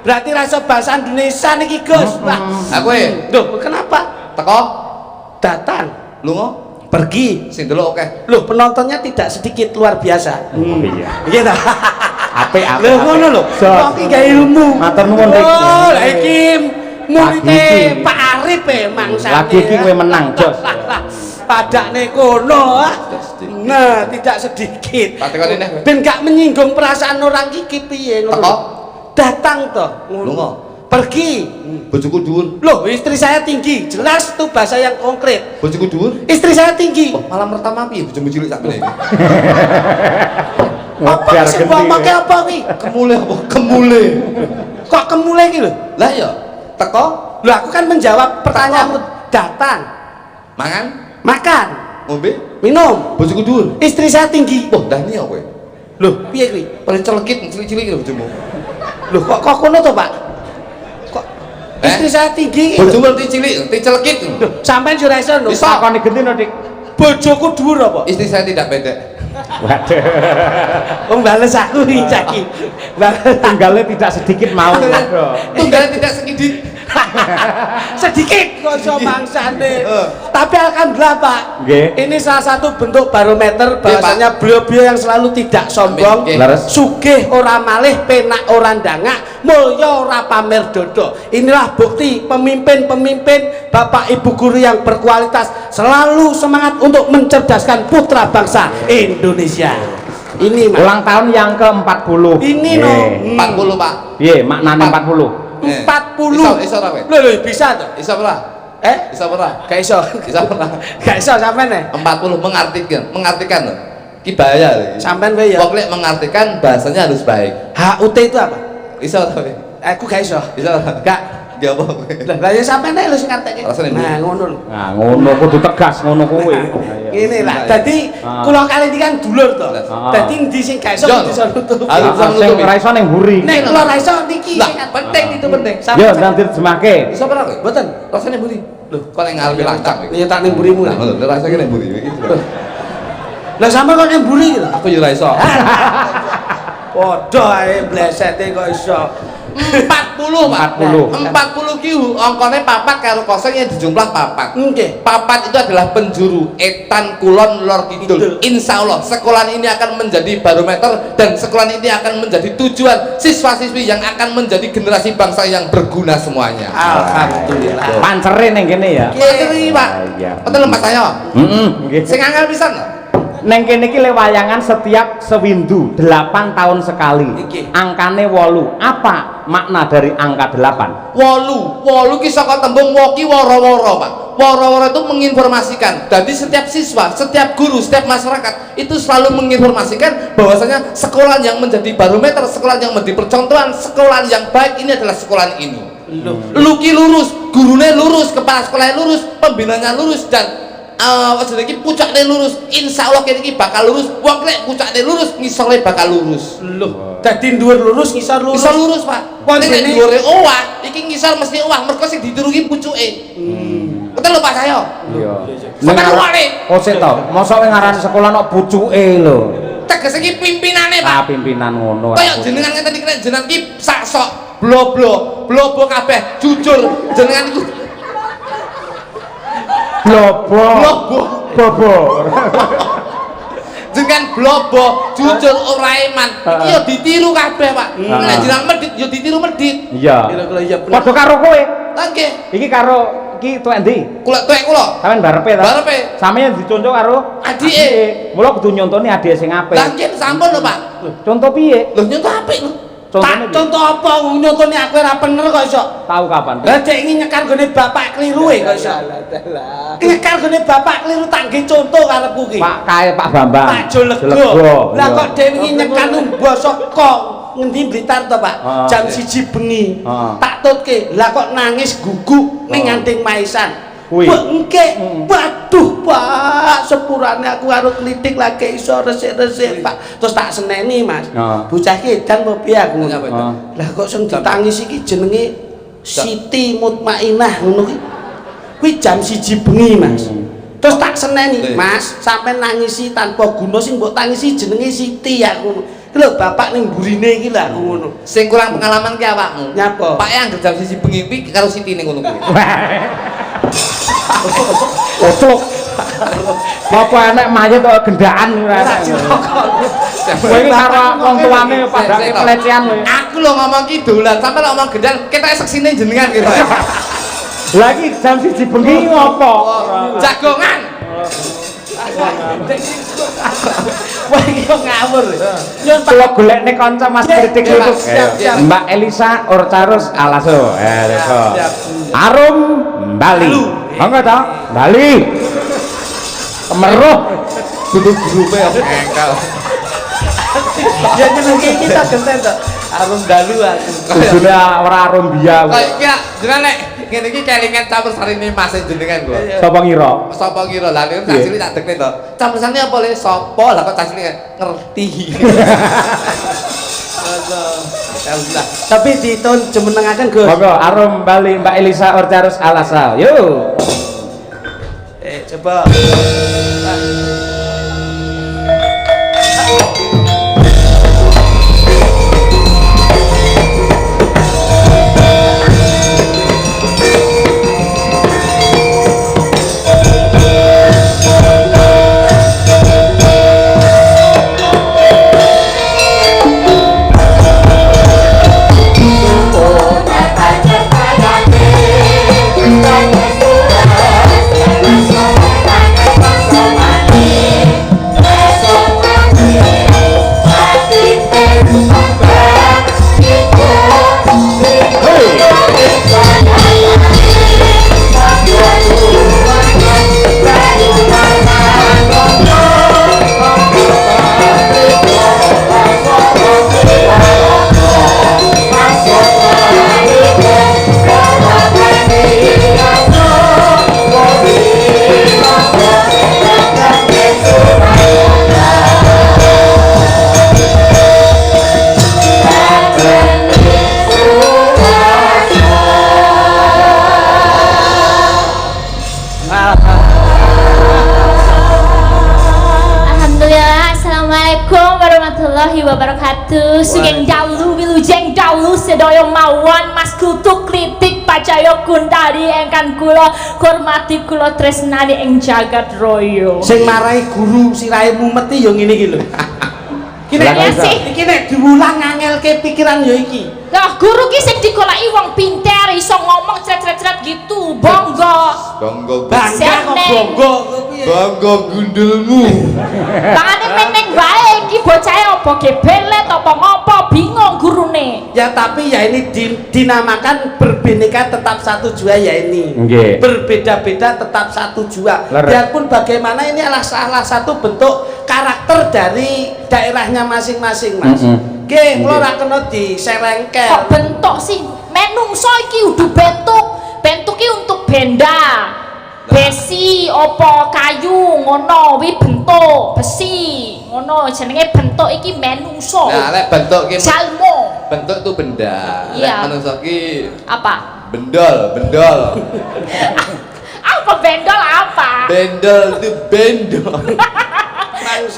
berarti rasa bahasa Indonesia niki Gus. Lah, Aku Loh, kenapa? teko, Datang, lunga, pergi. sing delok oke. Loh, penontonnya tidak sedikit luar biasa. Iya. Iya ta? Apik. Lho ngono lho. Wong iki gawe ilmu. Matur nuwun, Dik. Oh, lah iki murid Lagi iki. Pak Arif mangsane. Lagi iki kowe menang, Jos. Padakne kono. Nah, tidak sedikit. Tak tekoni neh kowe. Ben gak menyinggung perasaan orang iki piye ngono. Teko. lho. Datang toh. Lunga. Pergi. Bojoku dhuwur. Loh, istri saya tinggi. Jelas itu bahasa yang konkret. Bojoku dhuwur. Istri saya tinggi. Oh, malam pertama piye bojomu cilik sak meneh iki? Apa sih gua make apa ki? Kemule apa? Kemule. Kok kemule iki lho? Lah ya, teko, Loh, aku kan menjawab pertanyaanmu. Datang, mangan, makan, ngombe, minum. bojoku dhuwur. Istri saya tinggi. Wah, dah ini ya kowe. Loh, piye kuwi? Paling celekit cilik-cilik lho bojomu. Loh kok ngono to, Pak? Kok istri saya tinggi. Bojomu cilik, celekit. Loh, sampean yo ora iso lho. Iso. Takoni gentine, Dik. Bojoku dhuwur apa? Istri saya tidak bedek. Waduh. Wong bales aku iki caki. Tanggalnya tidak sedikit mau. Tunggalnya tidak sedikit. Sedikit kok iso mangsane. Tapi alhamdulillah, Pak. Nggih. Ini salah satu bentuk barometer bahwasanya beliau-beliau yang selalu tidak sombong, Amin, nggih. Leres. sugih ora malih, penak ora ndangak, mulya ora pamer dodo. Inilah bukti pemimpin-pemimpin Bapak Ibu guru yang berkualitas selalu semangat untuk mencerdaskan putra bangsa Indonesia. Ini Mas. Ulang tahun yang ke-40. Ini Nggih. no. 40, Pak. Piye maknane 40? 40. Iso ora kowe? Loh, bisa tuh. Iso ora? Iso ora? Gak iso. Iso ora? Gak iso sampean ya? 40 mengartikan loh. Ki bahaya lho. Sampean wae ya. Wong lek mengartikan bahasanya harus baik. HUT itu apa? Iso ora kowe? Aku gak iso. Iso ora? Gak. Gak apa kowe. Lah ya sampean ae lho sing ngarteke. Rasane Nah, ngono lho. Nah, ngono kudu tegas ngono kuwi. Ini lah. Nah, Dadi Ah. kula kali iki kan dulur to. Ah. Dadi endi sing gak iso Yo. bisa nutup. Harus bisa Sing nutupi. ora iso ning mburi. Nek kula ra iso niki Lah, sing kan penting itu penting. Yo nanti terjemahke. Iso ora kowe? Mboten. Rasane buri. Loh, kok nek ngalami lancang iki. Ya tak ning mburimu. Nah, ngono, rasane nek buri iki. Lah sampean kok ning mburi lho. Aku yo ora iso. Padha ae blesete kok iso. 40, Pak. 40. 40 ki angkane papat karo kosong yang dijumlah papat. Nggih. Papat itu adalah penjuru etan kulon lor kidul. Insya Allah sekolah ini akan menjadi barometer dan sekolah ini akan menjadi tujuan siswa-siswi yang akan menjadi generasi bangsa yang berguna semuanya. Alhamdulillah. Pancere ning kene ya. Materi, Pak. Iya. Betul Mas saya. Heeh, nggih. Sing angel pisan. Neng kene iki le wayangan setiap sewindu 8 tahun sekali. Iki. Angkane 8. Apa makna dari angka 8? Wolu ki saka tembung woki woro-woro, Pak. Woro-woro itu menginformasikan. Jadi setiap siswa, setiap guru, setiap masyarakat itu selalu menginformasikan bahwasanya sekolah yang menjadi barometer, sekolah yang menjadi percontohan, sekolah yang baik ini adalah sekolah ini. Luki lurus, gurune lurus, kepala sekolahnya lurus, pembinanya lurus dan iki pucakne lurus. Insyaallah kene iki bakal lurus. Wong lek pucakne lurus, ngisore bakal lurus. Loh, dadi dhuwur lurus ngisor lurus. Bisa lurus, Pak. Wong Nek dene- dhuwure owah, iki ngisor mesti owah, mergo sing dituruki pucuke. Betul lho Pak saya. Iya. Sampai luare. Oh sik to. Mosok kowe ngarani sekolah nok pucuke lho. Teges iki pimpinane, Pak. Ah pimpinan ngono. Kaya jenengan ngeten iki nek jenengan iki sak-sok blobo kabeh, jujur jenengan iku Blobo. Bobo. jenengan blobo, jujur ora iman. Iki yo ditiru kabeh, Pak. Nek jenengan medhit yo ditiru medhit. Iya. Kira-kira iya bener. Padha karo kowe. Lah nggih, Iki karo iki tuwek ndi? kula tuwek kula. Sampeyan barepe ta? Barepe. Sampeyan dicontoh karo Adike. Mula kudu nyontoni adike sing apik. Lah nggih sampun lho, Pak. Contoh piye? Lho nyontoh apik lho. Contohnya Tak contoh apa wong nyontone aku ora bener kok iso. tahu kapan? Lah dek iki nyekar gone bapak kliru kok iso. Nyekar gone bapak kliru tak nggih contoh karepku ki. Pak kae Pak Bambang. Pak Jolego. Lah kok dhewe iki nyekar nang bosok kok ngendi Blitar to, Pak? Ah, Jam iya. 1 bengi. Ah. Tak tutke. Lah kok nangis guguk ning Ah. Anting Maisan. Kuwi. Bengke. Waduh, Pak, sepurane aku karo klitik lagi iso resik-resik, Pak. Terus tak seneni, Mas. Ah. Bocah ki edan apa piye aku? Apa itu? Lah kok sing ditangis iki jenenge Siti Mutmainah ngono ki. Kuwi jam 1 bengi, Mas. Terus tak seneni, Mas, sampai nangisi tanpa guna sing mbok tangisi jenenge Siti aku. Ki lho bapak ning burine iki lah aku ngono. Sing kurang pengalaman ki awakmu. Nyapa? Pak yang jam sisi bengi kuwi karo Siti ning ngono kuwi. Otlok. Apa enek mayit kok gendaan ora enek. Kowe iki karo wong tuane padake pelecehan kowe. Aku lho ngomong ki dolan, sampe lho ngomong gendang, ketok seksine jenengan gitu. Lah iki jam 1 bengi apa? Jagongan. Wah iki kok ngawur. Yo Kula golekne kanca Mas Kritik Siap, YouTube. siap, siap. Mbak Elisa Orcarus Alaso. Leko. Siap. Arum Bali. Monggo to, Bali. Kemeruh. Duduk grupe engkel. ya jenenge kita genten to. Arum dalu aku. Bojone ora arum biya. Kayak gak jenengan nek ngene iki kelingan campur sarine Mas jenengan kok. Sapa ngira? Sapa kira lah niku tak cilik tak dekne to. Campur sarine apa le sapa lah kok tak cilik ngerti. Allah. Tapi ditun jemenengaken Gus. Monggo arum bali Mbak Elisa Orcarus Alasal. Yo. Coba. Wabarakatuh. Sugeng dahulu wilujeng dahulu sedaya mawon Mas Kutuk kritik pacaya kuntari engkan kula hormati kula tresnani ing jagat raya. Sing marai guru sirahe mumeti ya ngene iki lho. Kira sih Iki nek diulang ngangelke pikiran ya iki. lah guru ki sing digoleki wong pinter iso ngomong cret-cret gitu. Bangga. Bangga Bangga kok bangga piye? bangga gundulmu. Tangane meneng bae iki bocahe apa gebelet apa ngopo bingung gurune. Ya tapi ya ini dinamakan berbineka tetap satu jua ya ini. Nggih. Berbeda-beda tetap satu jua. Leres. Biarpun bagaimana ini adalah salah satu bentuk karakter dari daerahnya masing-masing, Mas. Nggih, kula ora kena diserengkel. Kok bentuk sih menungso iki udah bentuk. Bentuk iki untuk benda. Besi opo kayu ngono wi bentuk besi ngono jenenge bentuk iki menungso. Nah, lek bentuk ki jalmo. bentuk itu benda. Iya. Lek manungsa ki Apa? bendol. Apa bendol apa? Bendol itu bendol.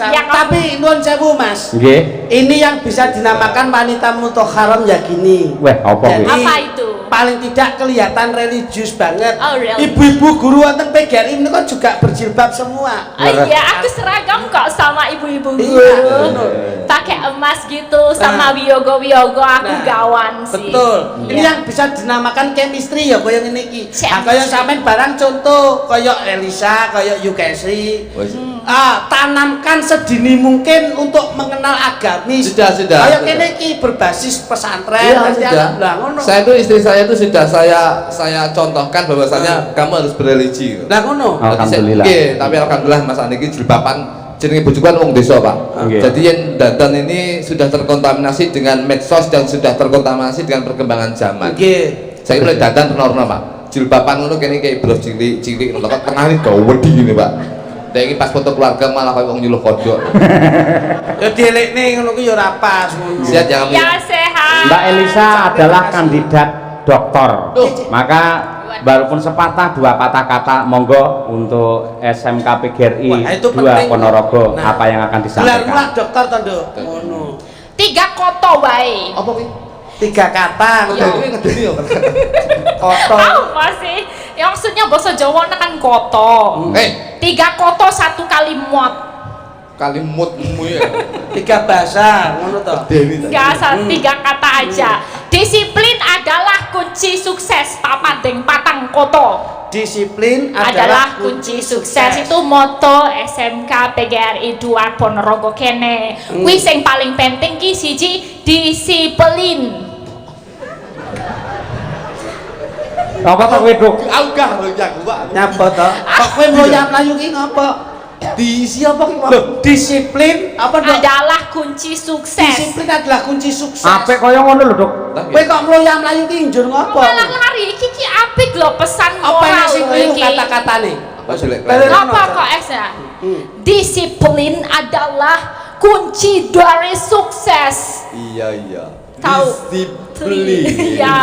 Ya, Tapi nuwun sewu, Mas. Nggih. Ini yang bisa dinamakan wanita mutokharam ya gini. Weh, apa kuwi? Jadi, Apa itu? paling tidak kelihatan religius banget. Oh, really? Ibu-ibu guru wonten PGRI ini kan juga berjilbab semua. Oh iya, aku seragam kok sama ibu-ibu Iya, guru. betul. Pakai emas gitu sama Nah. wiyogo-wiyogo aku Nah, gawan sih. Betul. Ini Iya. yang bisa dinamakan chemistry ya kaya ngene iki. Nah, Chemistry. kaya sampean barang contoh kaya Elisa, kaya Yukesi. Tanamkan sedini mungkin untuk mengenal agamis. Sudah. Kayak kene iki berbasis pesantren. Iya, pasti sudah. ada- Lah ngono. Saya itu istri saya itu sudah saya contohkan bahwasanya kamu harus berreligi. Lah ngono. Alhamdulillah. Nggih, tapi alhamdulillah Mas Aniki jilbaban jenenge bojoku kan wong desa, Pak. Nggih. Jadi yang dandan ini sudah terkontaminasi dengan medsos dan sudah terkontaminasi dengan perkembangan zaman. Nggih. Saya mulai dandan pernah Pak. Jilbaban ngono kene kayak bros cilik ngono kok tengah iki gawedi ngene, Pak. Lah iki pas foto keluarga malah kayak wong nyuluh kodok. Ya dielekne ngono ku ya ora pas ngono. Siap jangan Ya sehat. Mbak Elisa adalah kandidat doktor. Maka walaupun sepatah dua patah kata monggo untuk SMK PGRI Wah, itu 2 penting. Ponorogo Nah, apa yang akan Gelar disampaikan. dokter to, Nduk. Ngono. 3 koto wae. apa ki? 3 kata Iya, ngono. kuwi ngedeni yo. Koto. Apa sih? Ya maksudnya bahasa Jawa kan koto. 3 koto 1 kalimat. Kalimutmu ya. 3 bahasa ngono to. Dewi tadi. Enggak asal 3 kata aja. Disiplin adalah kunci sukses. Papat deng patang koto. Disiplin Adalah kunci sukses. Itu moto SMK PGRI 2 Ponorogo kene. Kuwi sing paling penting ki siji disiplin. Apa tak wedok? Augah lho jak, Pak. Nyapa to? Kok kowe mloya mlayu ki ngopo? Diisi apa ki mau? Loh, disiplin apa Dok? Adalah kunci sukses. Disiplin adalah kunci sukses. Apik kaya ngono lho, Dok. Kowe kok mloya-mlayu ki njur ngopo? Malah lari iki apik lho pesan Apa moral sing lho keliru iki. kata-katane? Apa jelek? Apa kok Esa? Disiplin adalah kunci dari sukses. Iya. Tahu? Disiplin. Ya.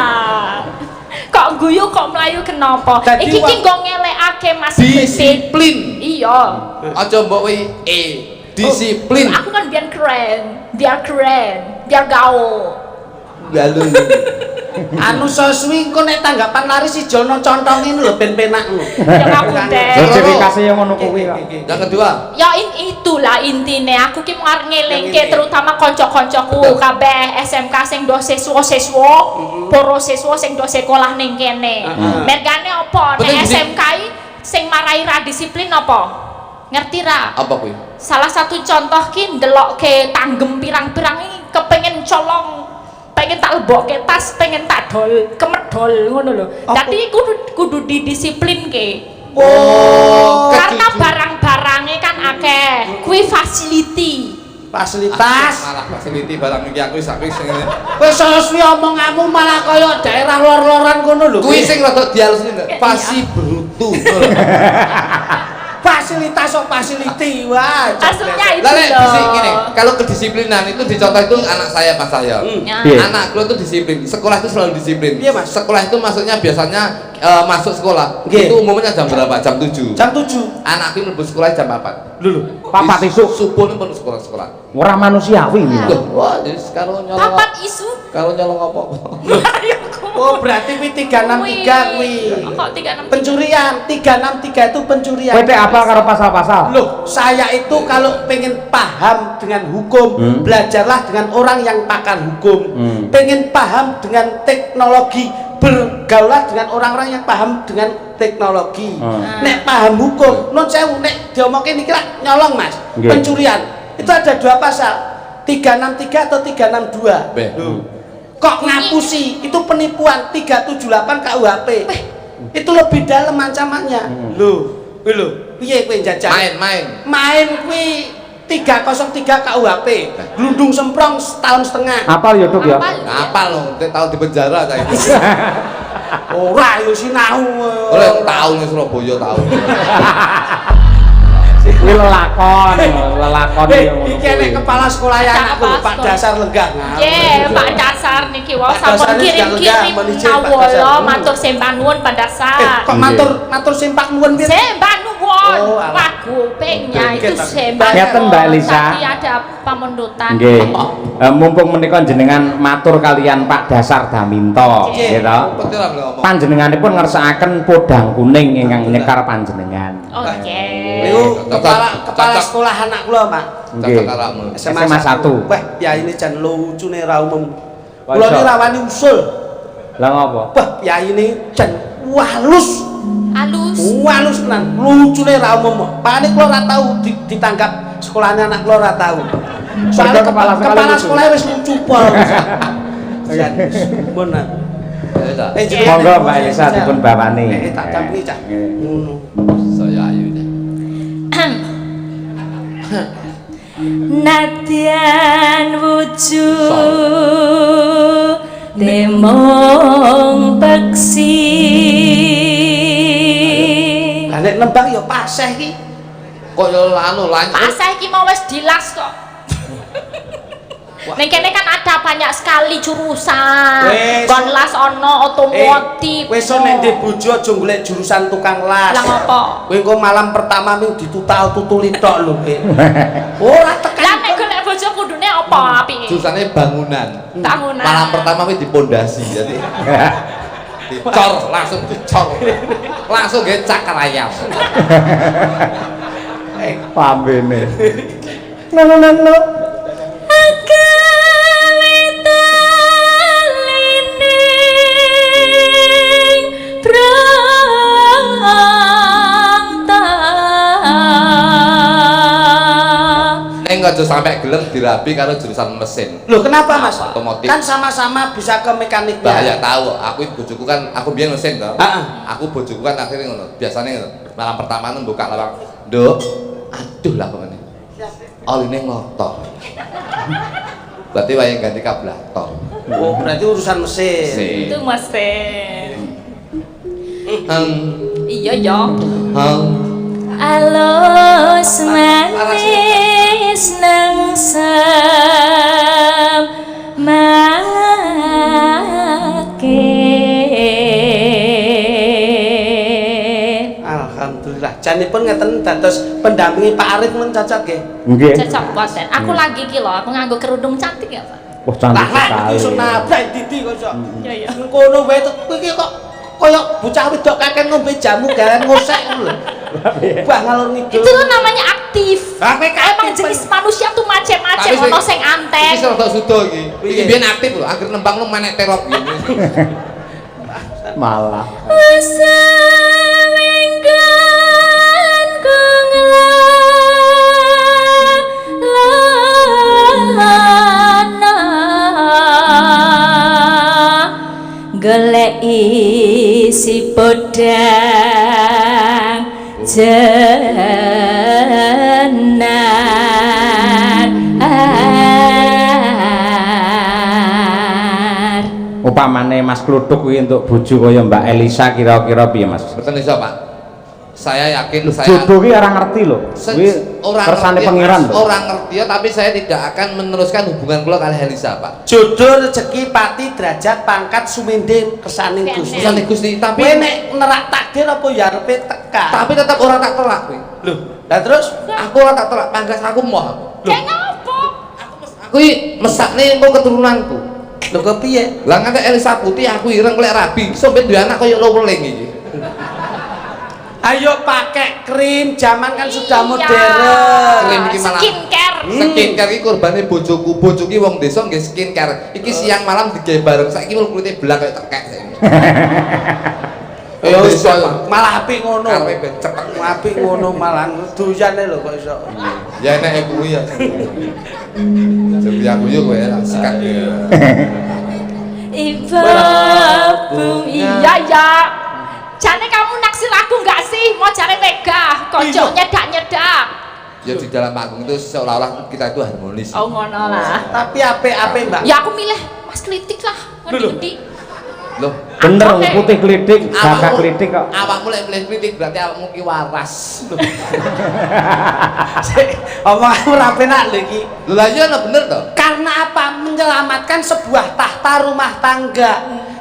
Kok guyu kok melayu kenapa? Dadi Iki ki nggo ngelekake Mas Besit. Disiplin. Iya. Aja mbok wi disiplin. Aku kan biar keren, biar gaul. Lalu Anu soswi engko nek tanggapan lari si Jono contongin lho ben penak ngono. Ya aku deh. Yo ciri khasnya ngono kuwi kok. yang kedua, Ya itulah intine aku ki mau ngelingke Yang ini. terutama kanca-kancaku kabeh SMK sing do siswa-siswa, para siswa sing do sekolah ning kene. Mergane apa? Betul, Nek Budi. SMK sing marai ra disiplin apa? Ngerti ra? apa kuwi? Salah satu contoh ki ndelokke tanggem pirang-pirang iki kepengin colong, pengen tak lebokke tas, pengen tak dol, kemedol ngono lho. Dadi kudu didisiplinke. Oh, Karena barang-barangnya kan akeh, kuwi facility. Fasilitas. malah facility barang iki aku wis sing Kowe soswi omonganmu malah kaya daerah lor-loran kono lho. kuwi sing rada dialusin pasi brutu. fasilitas kok facility. Wah. Maksudnya itu Lah nek loh. gini, kalau kedisiplinan itu dicontoh itu anak saya Mas saya. Ya. Iya. Anak lu tuh disiplin, sekolah itu selalu disiplin. Iya, Mas. Sekolah itu maksudnya biasanya masuk sekolah Nggih. itu umumnya jam berapa? Jam 7. Jam 7. Anakku mlebu sekolah jam 4. Lho. Papat isuk Subuh pun sekolah. ora manusiawi iki. Loh, wah, jadi kalau nyolong Papat isu. kalau nyolong apa? Oh, berarti kuwi 363 kuwi. Kok 363? Pencurian. 363 itu pencurian. Kowe apa karo pasal-pasal? Loh, saya itu kalau pengen paham dengan hukum, belajarlah dengan orang yang pakar hukum. Pengen paham dengan teknologi, bergaulah dengan orang-orang yang paham dengan teknologi. Nek paham hukum, non sewu nek diomongke niki lah nyolong Mas. Nggih. Pencurian. Itu ada 2 pasal. 363 atau 362. Beh. Kok ngapusi? Itu penipuan 378 KUHP. Itu lebih dalam ancamannya. Loh, piye kowe jajal? Main kuwi 303 KUHP. Glundung semprong setahun setengah. Apal ya, Dok ya? Ngapal loh, tahu di penjara saya itu. Ora yo sinau. Oleh tahun di Surabaya tahun. Kuwi lelakon ya ngono. Iki nek kepala sekolah ya anakku Pak Dasar lenggah. Ye, Pak Dasar niki wae Pak sampun Dasar ini kirim-kirim sudah menizin, Pak nawala Dasar. matur sembah nuwun Pak Dasar. Kok matur simpak nuwun piye? Sembah nuwun. Oh, alah. Wah, kupingnya itu sembah. Ngeten, Mbak Elisa. Tadi ada pamundutan. Nggih. Mumpung menika jenengan matur kalian Pak Dasar Daminto, Nggih. nggih to. Betul lah ngomong. Panjenenganipun ngersakaken podang kuning ingkang nyekar panjenengan. Oke. Niku kepala sekolah anak kula, Pak. Nggih. SMA 1. Wah, ya ini jan lucune ra umum. Kok Kula iso? ni rawani usul. Lah ngopo? Wah, ya ini jan walus. Halus. Walus tenan. Lucune ra umum. Pakane kula ora tau ditangkap sekolahnya anak kula ora tau. Soalnya kepala kepala lucu. sekolah wis lucu pol. Mun. Monggo Mbak Elisa dipun bawani. Tak campi cah. Ngono. Saya ayu deh. Nadyan wujud temong peksi. Lah nek nembang ya paseh iki. Kok yo anu lanjut. Pasah iki mau wis dilas kok. Ning kene kan ada banyak sekali jurusan. Wes. Kon las ono otomotif. Wis nek ndek bojo aja golek jurusan tukang las. Lah ngopo? Kowe engko malam pertama ming ditutuli tok lho. Ora tekan. Lah nek golek bojo kudune apa apike? Jurusannya bangunan. Bangunan. Malam pertama wis dipondasi jadi. Dicor, langsung dicor. Langsung ge cakar ayam. Pambene. No. Neng aja sampai gelem dirabi karo jurusan mesin. Loh kenapa Mas? Otomotif. Kan sama-sama bisa ke mekaniknya. Bahaya tahu, aku bojoku kan aku biyen mesin to. Heeh. Aku bojoku kan akhirnya ngono. Biasanya ngono. Malam pertama buka lawang. Nduk, Aduh lah pokoknya. Oline ngotor. Berarti wayang ganti kablator. Oh, berarti urusan mesin. Itu mesin. Iya ya. Alus manis nang samake. Alhamdulillah. Janipun ngeten dados pendampingi Pak Arif men cocok nggih. Nggih. Cocok boten. Aku lagi ki lho, aku nganggo kerudung cantik ya, Pak. Wah, cantik Lah sekali. iki sunabrak didi kok sok. Iya ya. Ngono wae kowe iki kok kaya bocah wedok kakek ngombe jamu garan ngosek ngono lho. Bah ngalor ngidul. Itu tuh namanya aktif. Aktif. Emang jenis manusia tuh macem-macem, Tapi ono sing antek. Iki rada sudo iki. Iki biyen aktif lho, anggere nembang lu menek terop gitu. Malah. Masa menggan kunglana golek isi podang jenar. Upamane Mas Kluthuk kuwi untuk bojo kaya Mbak Elisa kira-kira piye Mas? Betul iso, Pak. Saya yakin saya Jodoh ki ora ngerti lho. Kuwi kersane pangeran lho. Orang ngerti ya, tapi saya tidak akan meneruskan hubungan kula kali Helisa, Pak. Jodoh rezeki pati derajat pangkat sumende kersane Gusti. Kersane Gusti, tapi Kowe nek nerak takdir apa ya arepe teka. tapi tetap orang tak tolak kuwi. Lho, lah terus Aku ora tak tolak, pangkas aku moh. Kayak ngopo? Aku iki mesakne engko keturunanku. lho kok piye? Lah nganti Elisa Putih aku ireng lek rabi, sampe duwe anak kaya loweling iki. Ayo pakai krim, zaman kan sudah Iya. modern. Krim iki malah Skincare. skincare iki kurbane bojoku. Bojoku ki wong desa nggih skincare. Iki siang malam digawe bareng. Saiki mul kulite belang kaya tekek saiki. Ya wis Desa. malah apik ngono. Karepe cetek. Apik ngono malah duyane lho kok iso. Ya enek kuwi ya. Jadi aku yo kowe lah sikat. Ibu Iya ya. Jane kamu naksir aku nggak sih? Mau cari mega, kocok nyedak-nyedak. Ya di dalam panggung itu seolah-olah kita itu harmonis. Oh ngono lah. Tapi apik-apik, Mbak. Ya aku milih Mas Klitik lah, ngerti-ngerti. Loh, Bener Oke. putih klitik, gagah awakmu- klitik kok. Awakmu lek milih kritik berarti awakmu ki waras. Omongmu ora penak lho iki. Lho lah iya bener to? Karena apa? Menyelamatkan sebuah tahta rumah tangga.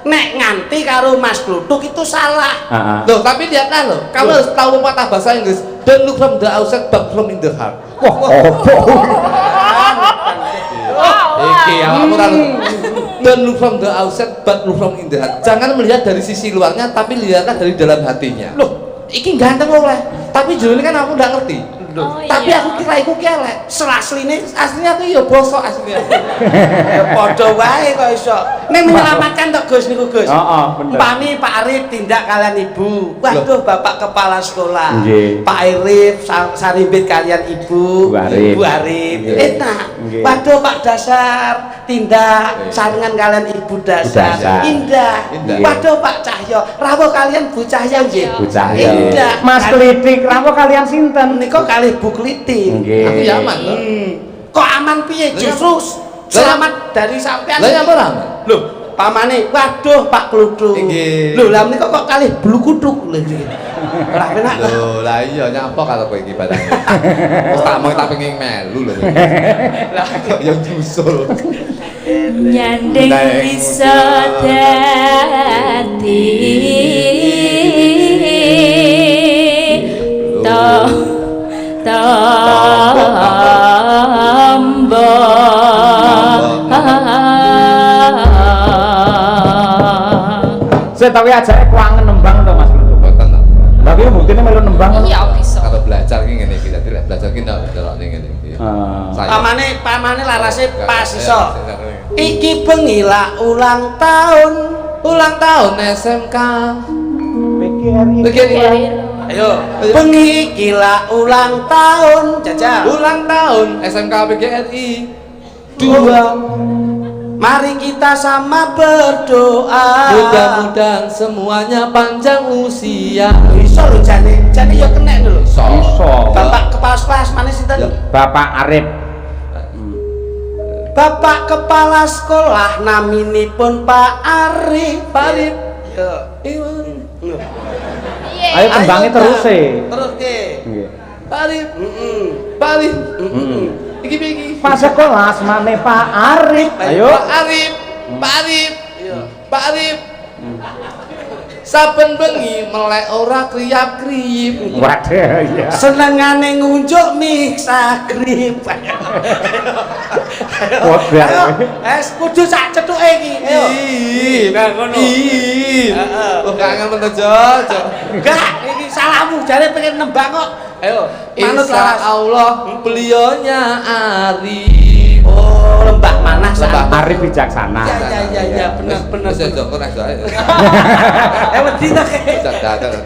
Nek nganti karo Mas Kluthuk itu salah. Heeh. Loh, tapi lihatlah loh, kamu harus tahu pepatah bahasa Inggris. Don't look from the outside, but from in the heart. Wah, opo. Iki awakmu ora don't look from the outside, but look from in the heart. Jangan melihat dari sisi luarnya, tapi lihatlah dari dalam hatinya. Loh, iki ganteng oleh, tapi jujur kan aku nggak ngerti. Oh, Tapi iya. aku kira iku ki elek. Selasline Aslinya tuh ya bosok aslinya. ya padha wae kok iso. Nek menyelamatkan tok Gus niku Gus. Heeh, bener. Umpami Pak Arif tindak kalian Ibu. Waduh, Bapak Kepala Sekolah. Nggih. Pak Arif sarimbit kalian Ibu. Bu Arif. Ibu Arif. Nggih. Enak. Nggih. Waduh Pak Dasar tindak saringan kalian Ibu Dasar. Dasar. Indah. Indah. Waduh Pak Cahyo, rawuh kalian Bu Cahyo nggih. Bu Cahyo. Indah. Mas klitik, rawuh kalian sinten? Niku kalih Bu Klitik. Nggih. Aku ya aman loh. Kok aman piye? Lah, Justru selamat dari sampean. Lah ya ora aman. Loh, pamane, waduh Pak Kluthuk. Nggih. Lho, lah menika kok kalih blukuduk lho iki. Ora penak. Loh, lah iya nyapa kalau kowe iki badane. Wes tak mau tak pengen melu lho. Lah kok ya nyusul. nyandeng Neng bisa dadi tombo Saya tahu ya aja kuangen nembang to Mas Kluthuk. Boten to. Lah kuwi buktine melu nembang. Iya bisa. Kalau belajar ki ngene iki dadi lek belajar ki ndelok ning ngene iki. Pamane larase pas iso. Ya, Iki bengi lah ulang tahun. ulang tahun SMK. PGRI. Ayo, bengi iki lah ulang tahun. Jajal. Ulang tahun SMK PGRI. Dua Mari kita sama berdoa. Mudah-mudahan semuanya panjang usia. Iso lho jane yo kena lho. Iso. Bapak kepala sekolah mana sinten? Bapak Arif. Bapak kepala sekolah naminipun Pak Arif. Pak Arif. Ayo kembangnya terus e. Terus ke. Nggih. Pak Arif. Pak Arif. Iki. Pak sekolah asmane Pak Arif. Ayo. Pak Arif. Pak Arif. Pak Arif. Saben bengi melek ora kriap-krip. Waduh ya. Senengane ngunjuk miksa grip. Waduh. Kudu sak cethuke iki. Ayo. Nah ngono. Oh kangen men Jojo. Enggak, ini salahmu jare pengen nembang kok. Ayo, manut Insya laras. Allah beliaunya Arif. Oh, lembah mana Lembah Arif bijaksana. Ya, bener. Wis aja kok nek ae. Wedi ta ke? Dadak.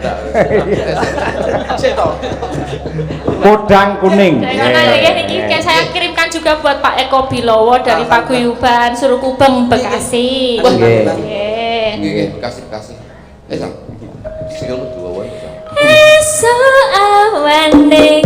Sik to. Podang kuning. Ini saya kirimkan juga buat Pak Eko Bilowo dari Paguyuban Surukubeng Bekasi. Nggih, kasih. Sam. Sing dua wae. Esok awan ning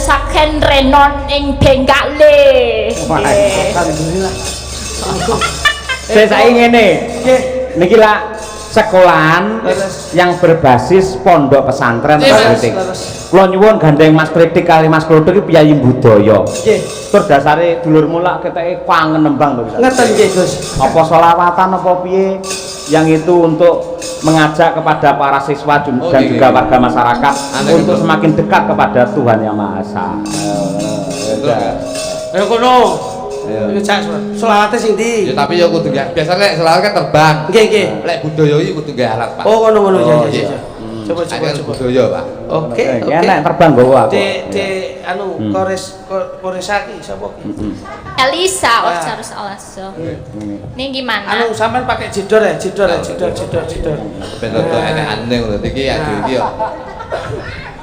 dadosaken renon ing Benggale. Alhamdulillah. Saya saiki ngene. Nggih. Niki lah sekolahan yang berbasis pondok pesantren kritik. Kula nyuwun gandeng Mas Kritik kali Mas Klothok iki piyayi budaya. Nggih. Tur dasare dulur mulak keteke kangen nembang to bisa. Ngeten nggih, Gus. Apa sholawatan apa piye yang itu untuk mengajak kepada para siswa dan juga warga masyarakat untuk semakin dekat kepada Tuhan Yang Maha Esa. Ayo kono. Ayo jak selawate sing ndi? Ya tapi ya kudu nggak. Biasa lek selawat kan terbang. Nggih, nggih. Lek budaya iki kudu nggak alat, Pak. Oh, ngono ya. Iya. Coba. Budaya, Pak. Oke. Enak terbang bawa aku. De anu koresaki sapa ki? Elisa harus alaso. Nih gimana? Anu sampean pakai jedor ya, jedor. Ben rada enek-enek ngono iki ya iki ya.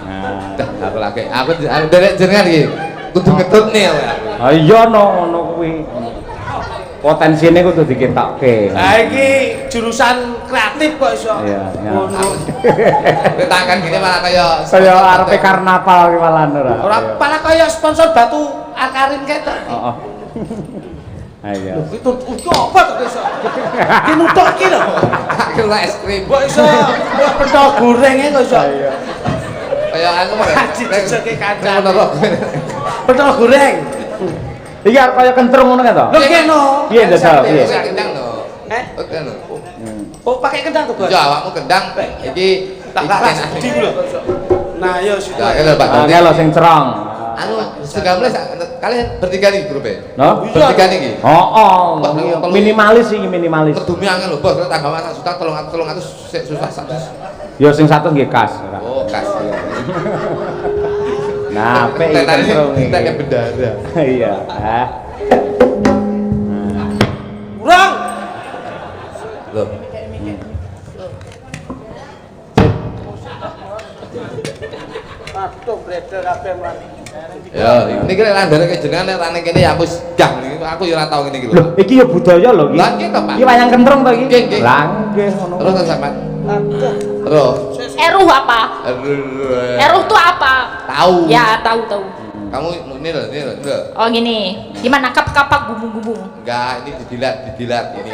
Nah, aku derek jenengan iki kudu ngetutne ya. Ah iya ngono kuwi. Potensine kudu diketokke. Ha iki jurusan kreatif kok iso. Iya, iya. Ngono. Tangan gini malah kaya Arepe karnaval ki malah ora. Ora malah kaya sponsor batu akarin ketok. Heeh. Ayo. Itu apa to iso? Dinutuk iki lho. aku es krim. Kok iso pentol gorenge kok iso. Iya. Kaya aku mah. Dijoke kancane. Pentol goreng. Iki arep kaya kentrung ngono kan to? Lho kene. Piye ndasar piye? Kendang lho. Oke lho. Oh pakai kendang tuh, Bos. Ya awakmu kendang iki Tak di lho. Nah, yo sudah. Ya lho Pak. Oke lho sing cerong. Anu segamble kalian bertiga nih grupe. No? Bertiga niki. Oh, minimalis sih minimalis. Medumi angel lho, Bos. Tanggapan 1 juta 300 susah 100. Yo sing 100 nggih kas. Oh, kasih. Nah, pe iki kentrung iki. Kita kayak bendara. Iya. Kurang. Loh. Aduh, breder kabeh mlane. Ya, ini kira landare ke jenengan nek rane kene ya aku dah aku ya ora tau ngene iki lho. Loh, iki yo budaya lho iki. Lah nggih to, Pak. Iki wayang kentrung to iki? Nggih, nggih. Lah nggih ngono. Terus sampean. Aduh. Terus. Eruh apa? Eruh tuh apa? Tahu. Ya tahu. Kamu ini loh. Oh gini, gimana kapak gubung-gubung? Enggak, ini didilat ini.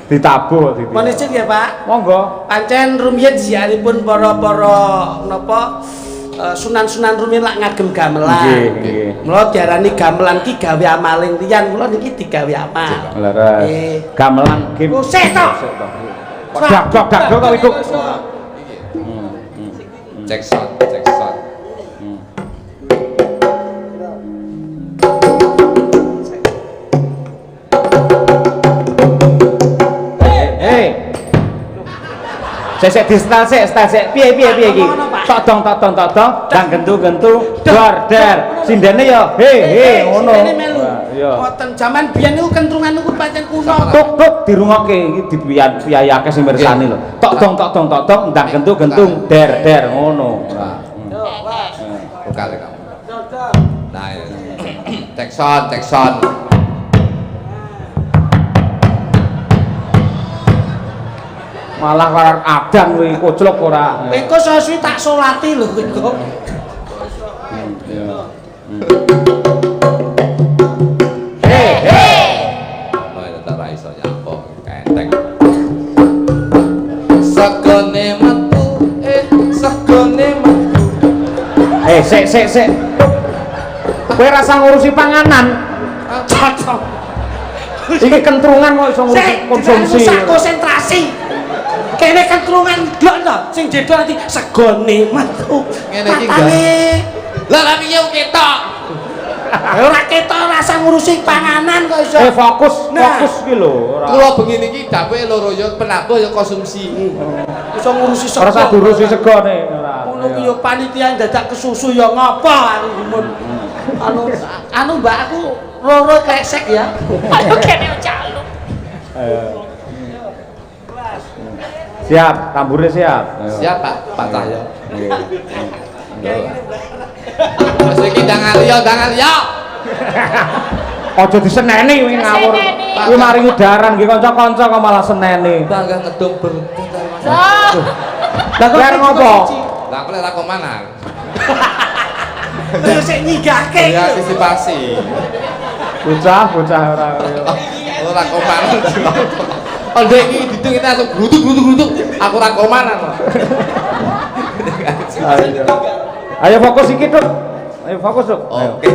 Ditabuh Mohon izin ya, Pak. Monggo. Pancen rumiyin ziaripun para napa sunan-sunan rumiyin lak ngagem gamelan. Nggih. Mula diarani gamelan ki gawe amaling liyan, mula niki digawe amal. Leres. Gamelan game. Sik to. Dak kok iku. Cek sound. Sesek di setel sik. Piye iki? Tok dong, dang gentu, dor, der. Sindene yo he ngono. Iya. Mboten jaman biyen niku kentrungan niku pancen kuno. Tuk dirungokke iki dipiyayake sing mirsani lho. Tok dong, dang gentu, der ngono. Vokal kamu. Nah, cek sound. Malah karo adang kuwi koclok ora. Engko sasuwi tak salati lho engko. Oh, itu tak iso nyapa kenteng. Segone metu, segone metu. Sik. Kowe rasa ngurusi panganan. Iki kentrungan kok iso ngurusi konsumsi. Sak konsentrasi. Kene kentrungan blok to, sing jedho nanti segone metu. Ngene iki enggak. Lah piye ketok? Ora ketok rasa ngurusi panganan kok iso. Fokus ki lho. Kula bengi niki dapet loro ya penabuh ya konsumsi. Iso ngurusi sego. Ora usah diurusi segone ora. Ngono ki yo panitia dadak kesusu ya ngapa aku mun. Anu Mbak aku loro kresek ya. Ayo kene caluk. Siap, tamburnya siap. Siap Pak Cahyo. Mas iki dangan liya. Aja diseneni kuwi ngawur. Kuwi mari udaran nggih kanca-kanca kok malah seneni. Bangga ngedum berhenti. Lah kok ngopo? Lah aku lek ra komanan. Lho sik nyigake. Ya antisipasi. Bocah ora. Ora komanan. Oh ndek iki ditung kita langsung grutuk. Aku ora komanan. Ayo fokus iki, Duk. Ayo fokus, Duk. Oke.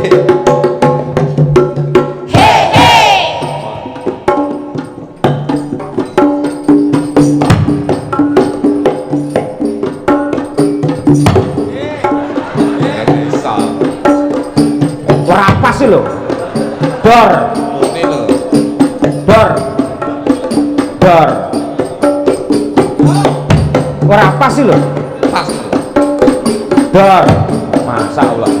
Ora pas sih lho. Dor. Ora pas sih lho. Pas. Dor. Masyaallah.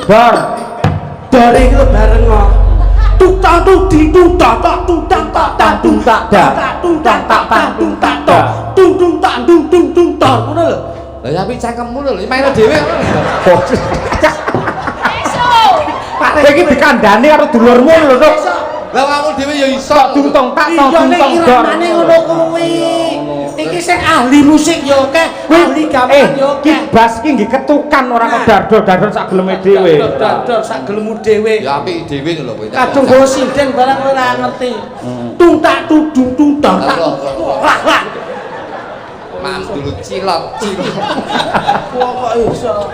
Dor. Dore iki lho bareng kok. Tutang tuding tutang tak tutang tak tak tutang tak tutang tak tak tutang tak tung tak tung tak ngono lho. Lah ya tapi cangkemmu lho, main dhewe. Pak iki dikandani karo dulurmu lho, Duk. Lah kamu dhewe ya iso Tungtong tak Iya nek tungtong dor. irane ngono kuwi. Iki sing ahli musik ya akeh, ahli gamelan ya akeh. Ki bas ki nggih ketukan ora kok dardor sak geleme dhewe. Dardor sak gelemu dhewe. Ya apik dhewe lho kowe. Kadung go sinden barang ora ngerti. Tung tak tudung tung tak. Wah. Mam dulu cilot. Kok iso.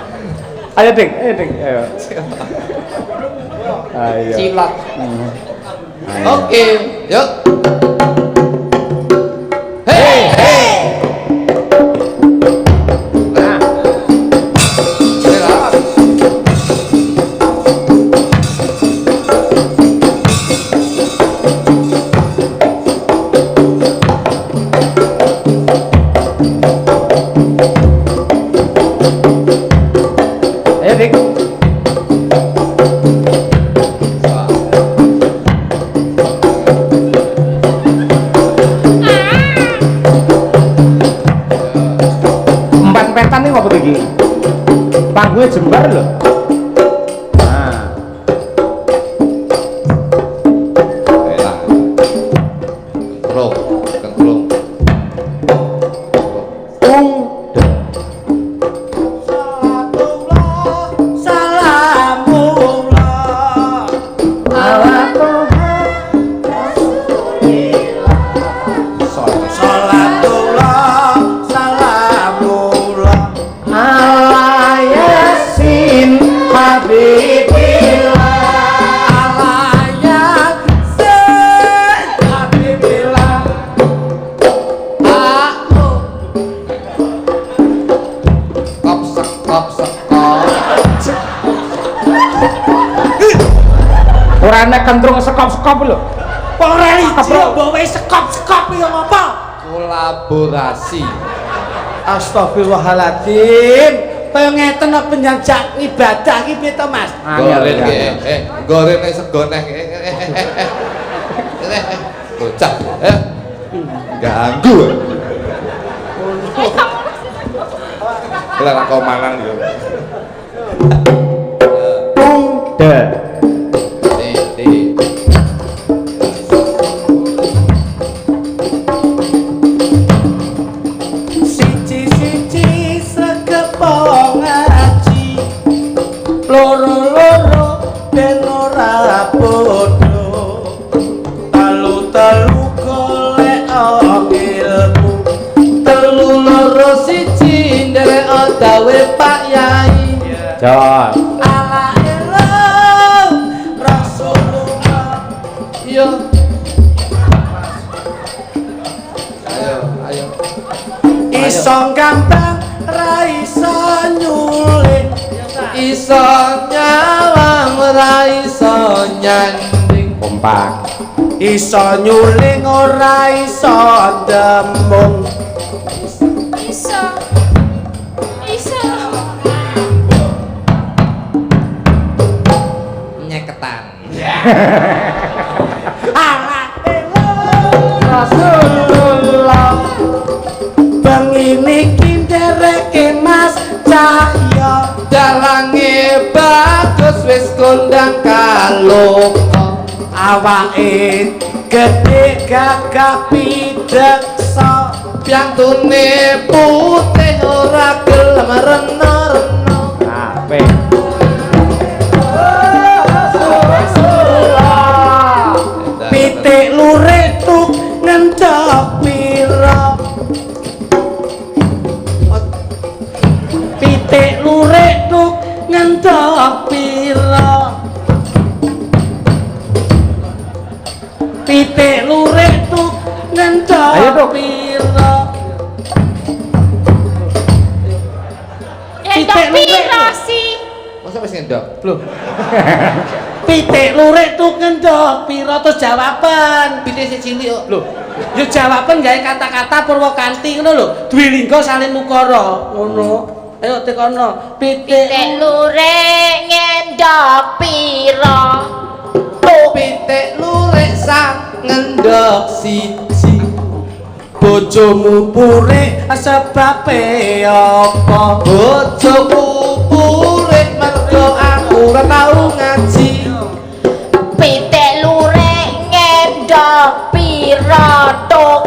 Ayo, Dik. Ayo. Ayo. Cilot. Oke, yuk. Nah. Ayo, Dik. Empat-empatan nih apa iki? Panggungnya jembar lho. Nah. Elah. Kentrung. Salamullah ala Tuhan Salatullah salamullah ala Yasin Habibillah. ala Yasin Habibillah. Kop sekop. Ora nek kentrung sekop-sekop lho. Ora iki mbok wis sekop-sekop ya apa? Kolaborasi. Astagfirullahaladzim. Kaya ngeten apa nyanjak ibadah iki piye to, Mas? Goreng ge. Goreng ning sego neh. Bocah. Ganggu. Lah kok mangan yo. De. Siji-siji sekepong ngaji, loro-loro ben ora padha, telu-telu golek ilmu, telu loro siji nderek dawe Pak Yai. Jos. Ala ilah Rasulullah. Yo Ayo. iso gampang ra iso nyuling, iso nyawang ra iso nyanding, Kompak. iso nyuling ora iso demung. Iso. Nyeketan. Ala Rasulullah. Bengi niki ndereke Mas Cahya, Dalange bagus wis kondang kalung. awake gedhe gagah pideksa, piantune putih ora gelem rena-rena. Apik. Pitik lurik tuk ngendhok pira. Pitik lurik tuk ngendhok pira. Pitik lurik tuk ngendhok Ayo, Tuk. pira. Endok piro sih? Masa wis ngendok? Loh. Pitik lurik tuk ngendhok pira terus jawaban. Pitik sing cilik kok. Loh, yo jawaban gawe kata-kata Purwakanti ngono lho. Dwilingga salin ukara ngono. Ayo tekono. Pitik lurik ngendok piro? Pitik lurik sak ngendok siji. Bojomu purik sebabe apa? Bojoku purik mergo aku ora tau ngaji. Pitik lurik ngendok piro tuk?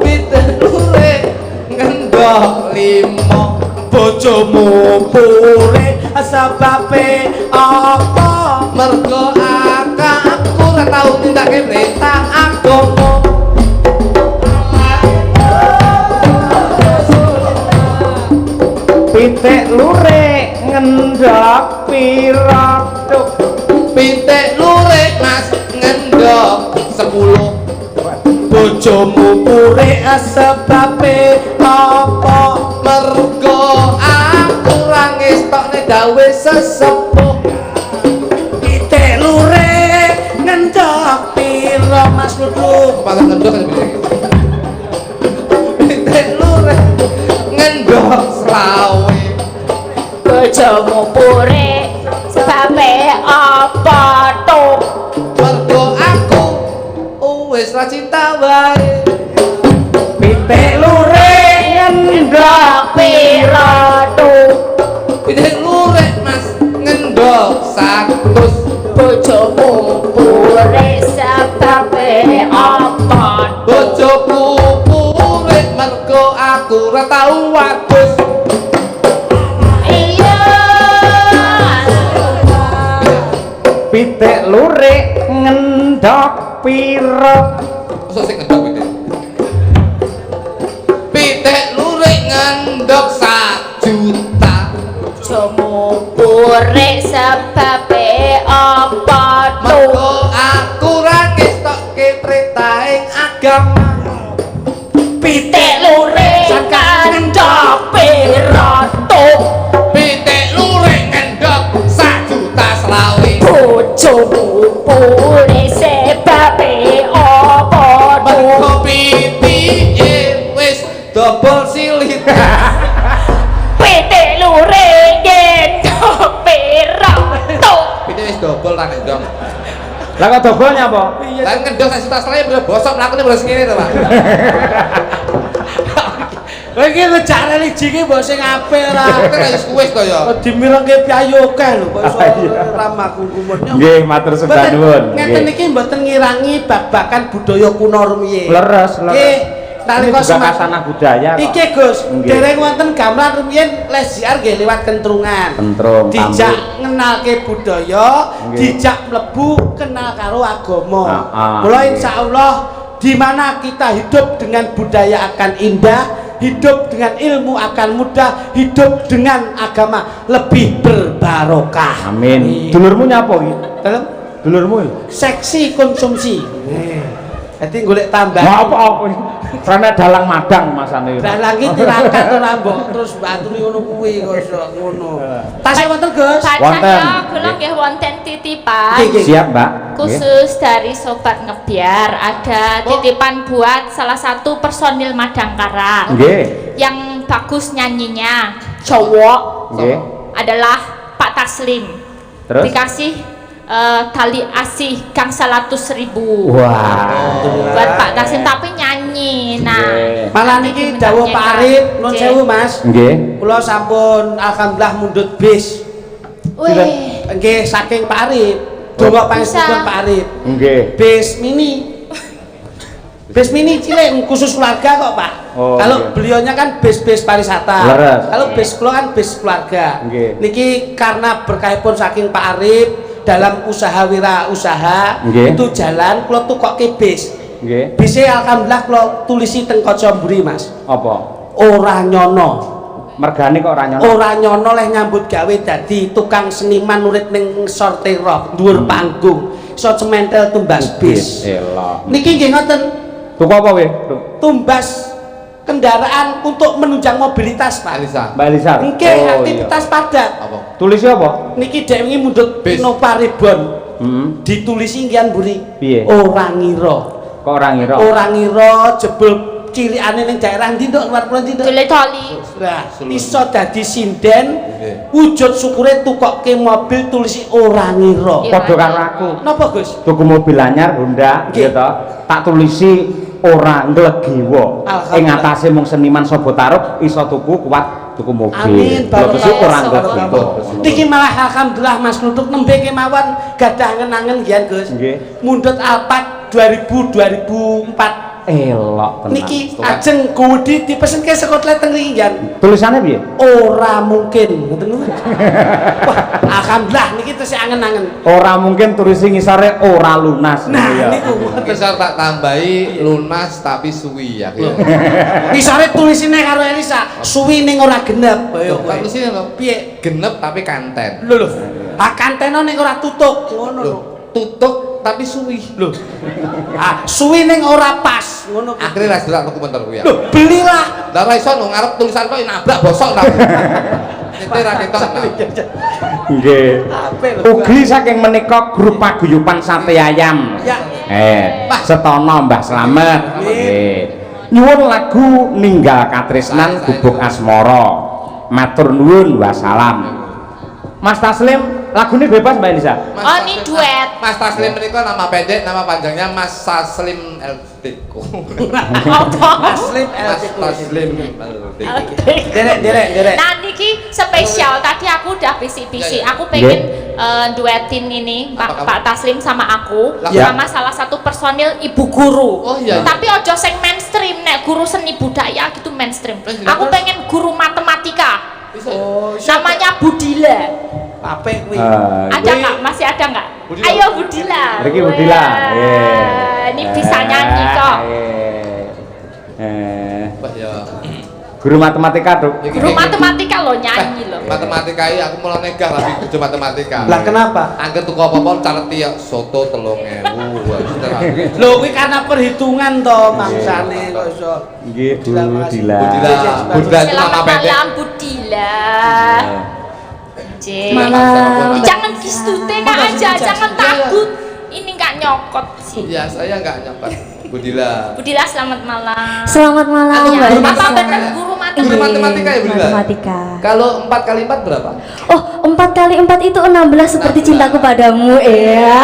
Pitik lurik ngendok 5. Bojomu purik sebabe apa? Mergo aku ora tau nindakake perintah agama. Pitik lurik ngendhok pira tuk? Pitik lurik Mas ngendok 10. Bojomu purik sebabe apa? Mergo aku ora ngestokne dawe sesepuh. Pitik lurik ngendhok pira Mas Lutut? Paling ngendok kan pitik. Pitik lurik ngendok 20. Bojomu purik sebabe apa tuk? Mergo aku wis ra cinta wae. Pitik lurik ngendhok pira tuk? Pitik lurik Mas ngendok 100. Bojomu purik sebabe apa tuk? Bojoku purik mergo aku ora tau wadus. Iya. Pitik lurik ngendhok pira? Masa sing ngendok pitik? Pitik lurik ngendok 1 juta. Bojomu purik sebabe apa tuk? Mergo aku ra ngestokke perintahing agama. Pitik lurik ngendok piro tuk? Pitik lurik ngendok 1 juta selawe. Bojomu purik sebabe apa tuk? Mergo pitike wis dobol silit. Pitik lurik ngendok piro tuk? Pitik wis dobol ra ngendok. Lah kok dobolnya apa? Lah ngendok 1 juta selawe bener bosok mlakune bener ngene to, Pak. Kowe iki ngejak religi ki mbok sing apik ora. Kan wis kuwis to ya. Dimirengke piye akeh lho kok iso ramah kumpulnya. Nggih, matur sembah nuwun. Ngeten iki mboten ngirangi babakan budaya kuno rumiyin. Leres, leres. Nggih, Ini nalika juga kasanah budaya kok. Iki Gus, Nggih. dereng wonten gamelan rumiyin lesiar nggih liwat kentrungan. Kentrung, Dijak tambuk. ngenalke budaya, Nggih. dijak mlebu kenal karo agama. Ah, Mula nggih. insyaallah di mana kita hidup dengan budaya akan indah, hidup dengan ilmu akan mudah, hidup dengan agama lebih berbarokah. Amin. Dulurmu nyapa iki? Dalam Dulurmu iki? seksi konsumsi. Jadi golek tambah. Wah, apa iki? Karena dalang madang masane. Dah lagi tirakat ora mbok terus baturi ngono kuwi kok iso ngono. Tasih wonten Gus. Wonten. Kacang kula nggih wonten titipan Nggih. Siap, Mbak. Nggih. khusus dari sobat ngebiar. Ada titipan buat salah satu personil Madangkara Nggih. yang bagus nyanyinya, cowok Nggih. adalah Pak Taslim. Terus? Dikasih tali asih kang 100.000 Wah. buat Pak Taslim tapi nyanyi. Nah, Nggih. Malah niki dawuh Pak Arif, nuwun Nggih. sewu Mas. Nggih. Kula sampun alhamdulillah mundhut bis. Wih, Nggih saking Pak Arif. Donga panjenengan Bisa. Pak Arif. Nggih. Bis mini. Bis mini cilik khusus keluarga kok, Pak. Oh, kalau nggih. beliaunya kan bis pariwisata. Leres. Kalau bis kula kan bis keluarga. Nggih. Niki karena berkahipun saking Pak Arif dalam usaha wirausaha Nggih. itu jalan kula tukokke bis. Nggih. Bise alhamdulillah kula tulisi teng kaca mburi Mas. Apa? Ora nyono. Mergane kok ora nyono. Ora nyono leh nyambut gawe dadi tukang seniman nurit ning sortero dhuwur panggung. Iso cementel tumbas bis. Elok. Niki nggih ngoten. Tuku apa we? Tumbas kendaraan untuk menunjang mobilitas Pak. Alisa. Mbak Elisa. Nggih, iya. aktivitas padat. Apa? Tulisnya apa? Niki dek wingi mundhut Bis. Innova Reborn. Hmm. Ditulisi nggian mburi. Piye? Ora ngira. Kok ora ngira? Ora ngira jebul cilikane ning daerah ndi nduk luar pulau ndi nduk. Toli-toli. Lah, iso dadi sinden. Nggih. Wujud syukure tukokke mobil tulisi ora ngira. Iya. Padha karo aku. Napa Gus? Tuku mobil anyar Honda Nggih. gitu. Tak tulisi ora nglegiwa. Alhamdulillah. Ing atase mung seniman Sobo Tarub iso tuku kuat tuku mobil. Amin. Lha terus ora Barakallah. nglegiwa. Niki malah alhamdulillah Mas Luduk nembe kemawon gadah angen-angen nggih Gus. Nggih. Mundhut Alphard 2004. Elok tenan. Niki ajeng Gudi dipesenke sekotlet teng mriki nggih. Tulisannya piye? Ora mungkin ngoten lho. Wah, alhamdulillah niki tesih angen-angen. Ora mungkin tulisi ngisore ora lunas. Nah, Iya. niku Bisa tak tambahi lunas tapi suwi ya. isore tulisine karo Elisa, suwi ning ora genep. Ayo Tak tulis ini lho. piye? Genep tapi kanten. Lho lho. Ah kanteno ning ora tutuk ngono lho. Tutuk tapi suwi. Lho. Ah, suwi ning ora pas ngono kuwi. Akhirnya ras delok dokumenter kuwi ya. Lho, belilah. Lah ora iso no ngarep tulisan kok nabrak bosok ta. Nyetir ra ketok. Nggih. Ape lho. Ugi saking menika grup paguyuban sate ayam. Ya. Setono Mbah Slamet. Nggih. Nyuwun lagu Ninggal Katresnan Gubuk Asmara. Matur nuwun wassalam. Mas Taslim, lagune bebas Mbak Elisa. Oh, ini duet. Mas Taslim menika nama pendek, nama panjangnya Mas Taslim LTK. Aslim Mas Taslim LTK. Derek. Nah niki spesial. Tadi aku udah bisik-bisik. Aku pengen duetin ini Pak Taslim sama aku Ya. sama salah satu personil ibu guru. Oh, iya. Tapi ojo sing mainstream nek guru seni budaya gitu mainstream. Terus, Aku terus? pengen guru matematika. Bisa. Oh, Namanya Budila. Ape kuwi? Ada nggak? Masih ada nggak? Budila. Ayo Budila. Riki Budila. Wah, ini bisa nyanyi kok. Wah ya. Guru matematika, Dok. Guru matematika lo nyanyi lo. Matematika iki aku mulai negah tapi kerja matematika. Lah kenapa? Angger tuku apa-apa caleti ya soto 3.000. Wah, sudah. Lho kuwi karena perhitungan to mangsane kok iso. Nggih, Budila, makasih. Budila. Budila itu nama Selamat pendek. malam Budila. Cek. Malam. Jangan kistute kak aja, jangan takut. Ini nggak nyokot sih. Ya, saya enggak nyampe. Budila. Budila selamat malam. Selamat malam Ya, Mbak Bapak Elisa. bener guru Guru matematika. matematika ya Budila? Matematika. Kalau 4 kali 4 berapa? Oh, 4 kali 4 itu 16 seperti cintaku padamu. Iya.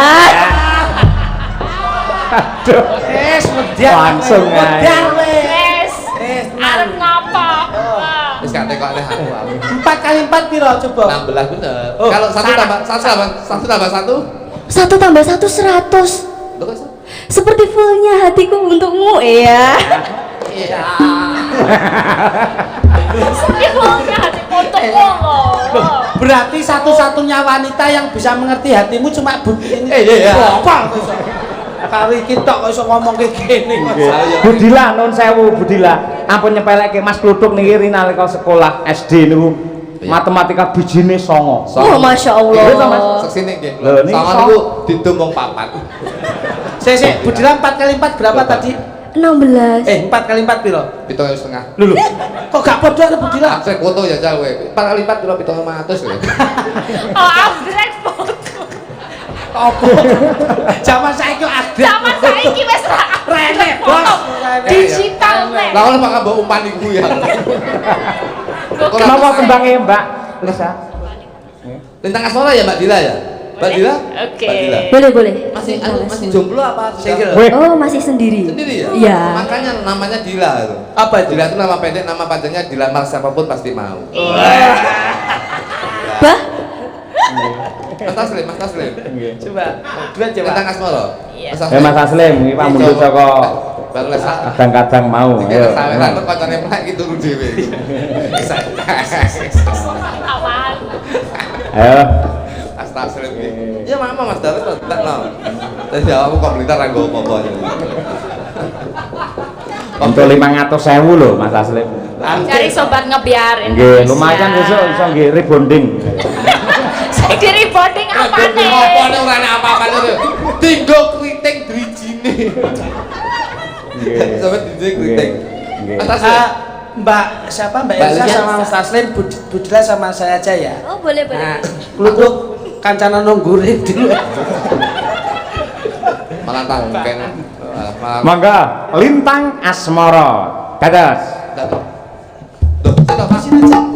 Medar. Langsung ae. Medar weh. Wes, arep ngapa? Wis gak tekok nek aku. 4 kali 4 piro coba? 16 bener. Oh, Kalau 1 salah. tambah 1 tambah 1. 1 tambah 1 100. Loh kok salah? Seperti fullnya hatiku untukmu. Iya. Iya. Ibunya hati untuk lo. Berarti satu-satunya wanita yang bisa mengerti hatimu cuma ini. Iya. Apa kok iso? Kari kita kok iso ngomong kayak gini kok. Budila nun sewu Budila. Ampun nyepelekke Mas Kluduk niki nalika sekolah SD niku matematika bijine 9. Oh, Masya Iya, toh, Mas? Allah. Seksine nggih. Lho, niki Sama sok. niku ditumbung 4. Sik, Budila 4 kali 4 berapa Berapa? tadi? 16. 4 kali 4 piro? 7,5. Lho, kok gak padha karo Budila? Abstrak foto ya jal kowe. 4 kali 4 piro 700 kowe. Oh, abstrak foto. Apa? Zaman saiki ada. Sama saiki wes ra Rene, foto. Bos. Digital nek. Lah ono bakal mbok umpan iku ya. Kenapa kembangnya Mbak Lisa? Tentang asmara ya Mbak Dila ya? Mbak Dila? Oke. Mbak Dila. Boleh. Masih jomblo apa single? Weh, Oh, masih sendiri. Sendiri ya? Iya. Makanya namanya Dila itu. Apa itu? Dila itu nama pendek, nama panjangnya dilamar siapapun pasti mau. Bah, Mas Taslim, Mas Taslim. Coba, duet coba. Tentang asmara. Iya. Mas Mas Taslim, ini Pak Mundur saka baru les kadang-kadang mau ayo sampean kok kancane plek iki turu dhewe ayo astagfirullah ya mama Mas David tak no dadi awakmu kok blitar ra nggo apa-apa untuk 500.000 lho Mas Aslim cari sobat ngebiar nggih Indonesia. lumayan besok iso nggih rebonding Saiki rebonding apane? Apa-apa ora ana apa-apa lho. Tinggo kriting drijine. Nggih. Sampe dijek kriting. Atas Mbak siapa Mbak Elsa sama Mas Taslim Budila sama saya aja ya. Oh boleh boleh. Nah, keluduk kancana nunggure dulu. malah tangken. mangga Lintang Asmara dados Duh, sini Pak.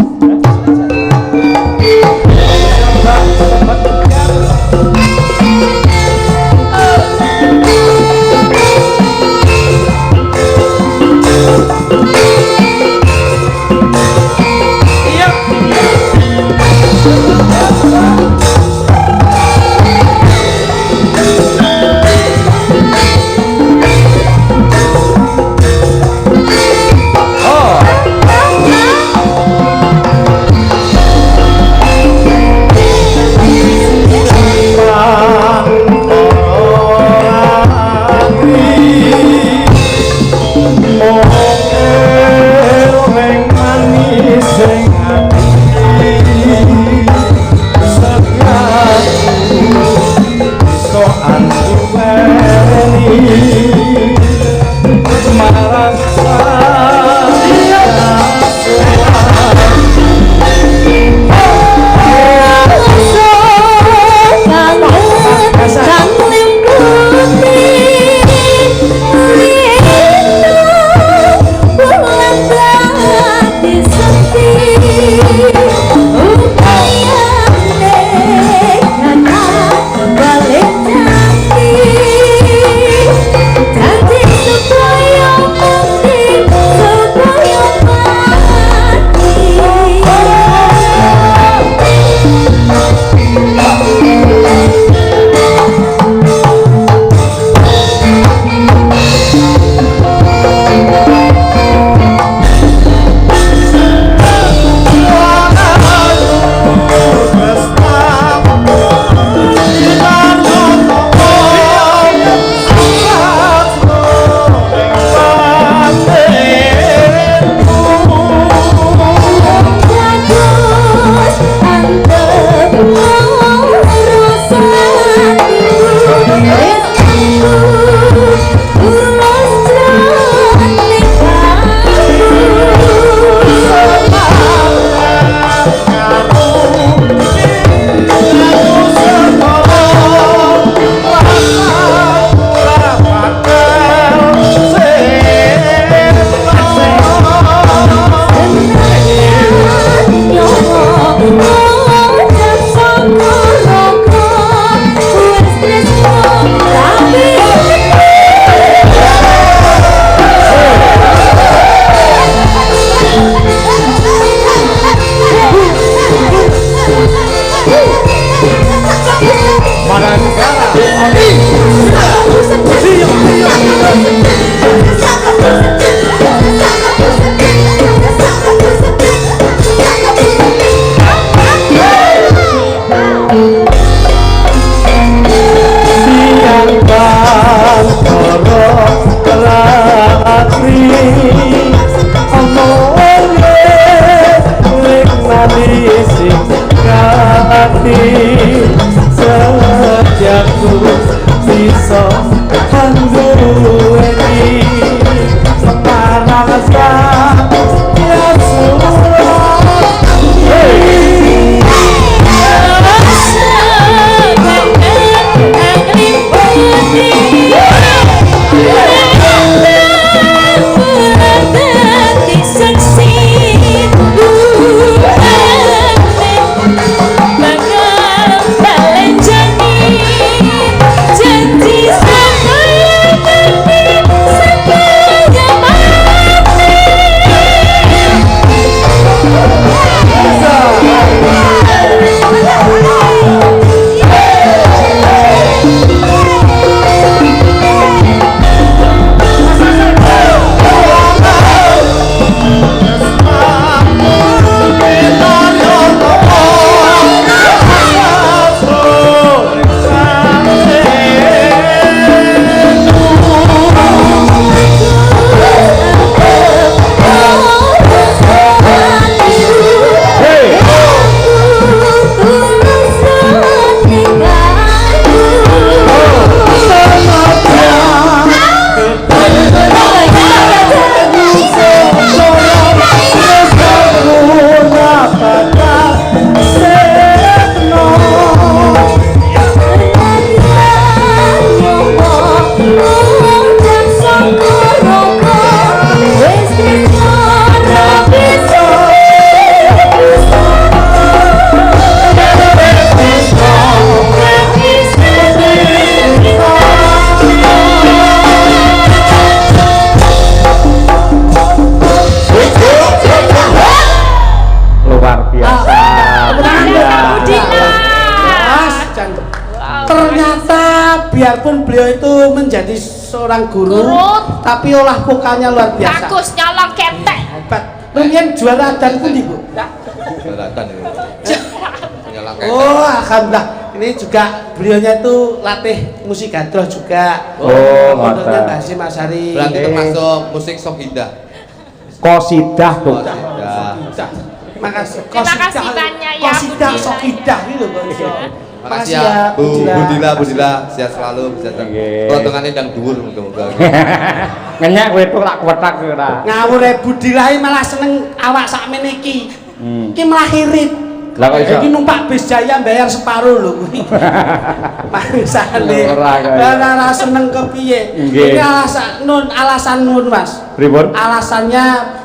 Janji sampai biarpun beliau itu menjadi seorang guru, tapi olah vokalnya luar biasa. Bagus nyolong ketek. Hebat. Rumian juara dan pundi, Bu? Juara dan itu. Nyolong ketek. Oh, alhamdulillah. Ini juga beliaunya itu latih musik gadroh juga. Oh, Pondoknya ngoten. Mbah Hasyim Asyari. Berarti termasuk musik Soginda. Qasidah tuh. Makasih. Terima kasih banyak ya, Qasidah Bu Dila. Sokidah gitu, Bang. Makasih ya Bu Dila, sehat selalu, sehat selalu. Nggih. Kelontongannya ndang dhuwur muga-muga. Ngenyak kowe tuh lak wetak ora. Ngawur Budilahi malah seneng awak sakmene iki. Iki malah irit. Lah kok iso? Iki numpak bis Jaya bayar separuh lho kuwi. Mangsane. Ora kaya. Ora seneng kepiye. Nggih. Iki alasan nun Mas. Pripun? Alasannya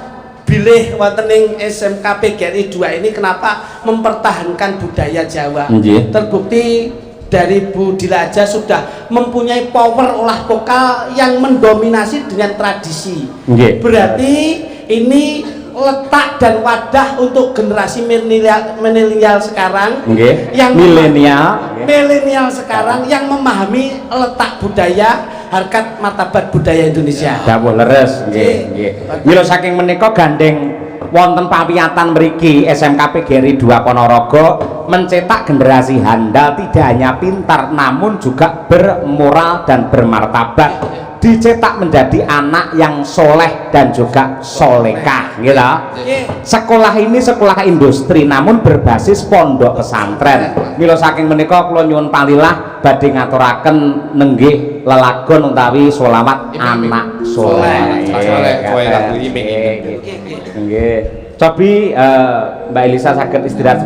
bilih wonten ing SMK PGRI 2 ini kenapa mempertahankan budaya Jawa. Nggih. Terbukti dari Bu Dila aja sudah mempunyai power olah vokal yang mendominasi dengan tradisi. Nggih. Berarti ini letak dan wadah untuk generasi milenial sekarang. Nggih. Yang Milenial. sekarang yang memahami letak budaya, harkat martabat budaya Indonesia. Dawuh leres, nggih, nggih. Mila saking menika gandeng wonten pawiyatan mriki SMK PGRI 2 Ponorogo mencetak generasi handal tidak hanya pintar namun juga bermoral dan bermartabat. Dicetak menjadi anak yang soleh dan juga solekah, gitu. Sekolah ini sekolah industri namun berbasis pondok pesantren. Mila saking menika kula nyuwun palilah badhe ngaturaken nenggih lelagon utawi sholawat anak soleh. Soleh lagu iming-iming. Nggih. Cobi Mbak Elisa saged istirahat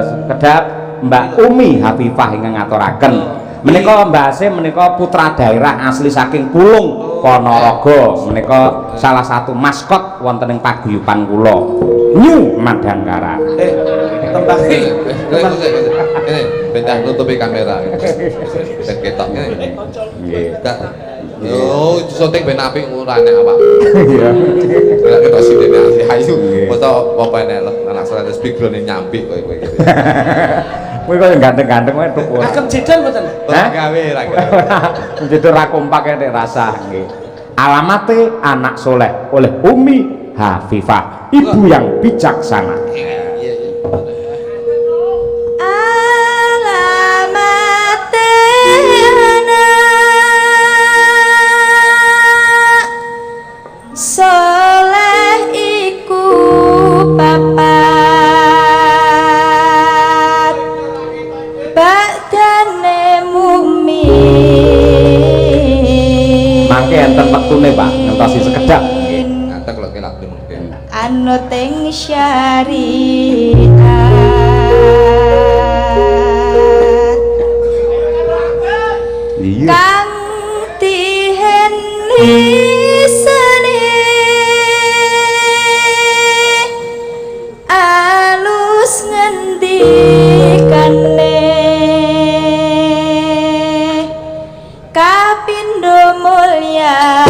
sekedap. Mbak Umi Hafifah ingkang ngaturaken. Menika Mbak Hasyim menika putra daerah asli saking Kulung Ponorogo. Menika salah satu maskot wonten ing paguyuban kula. New Madangkara. Tembang Ini bentar nutupi kamera. Ben ketok ngene. Nggih. Oh, syuting ben apik urane awak. Iya. Lek ketok sidene asli ayu. Foto apa enek lho anak saya speakerane nyampi kowe iki. Kowe kok ganteng-ganteng wae tok ora. Agem jedal mboten? Ora gawe ra gawe. Jadi ra kompak nek rasa nggih. Alamate anak soleh oleh Umi Hafifah, ibu yang bijaksana. Alamate anak soleh iku papat badane mukmin. Mangke enten wektune, Pak, ngentosi sekedap. Ngatek lho kelak mungkin. Anut ing syariat Iya. kang tihen lisane alus ngendikane kapindo mulya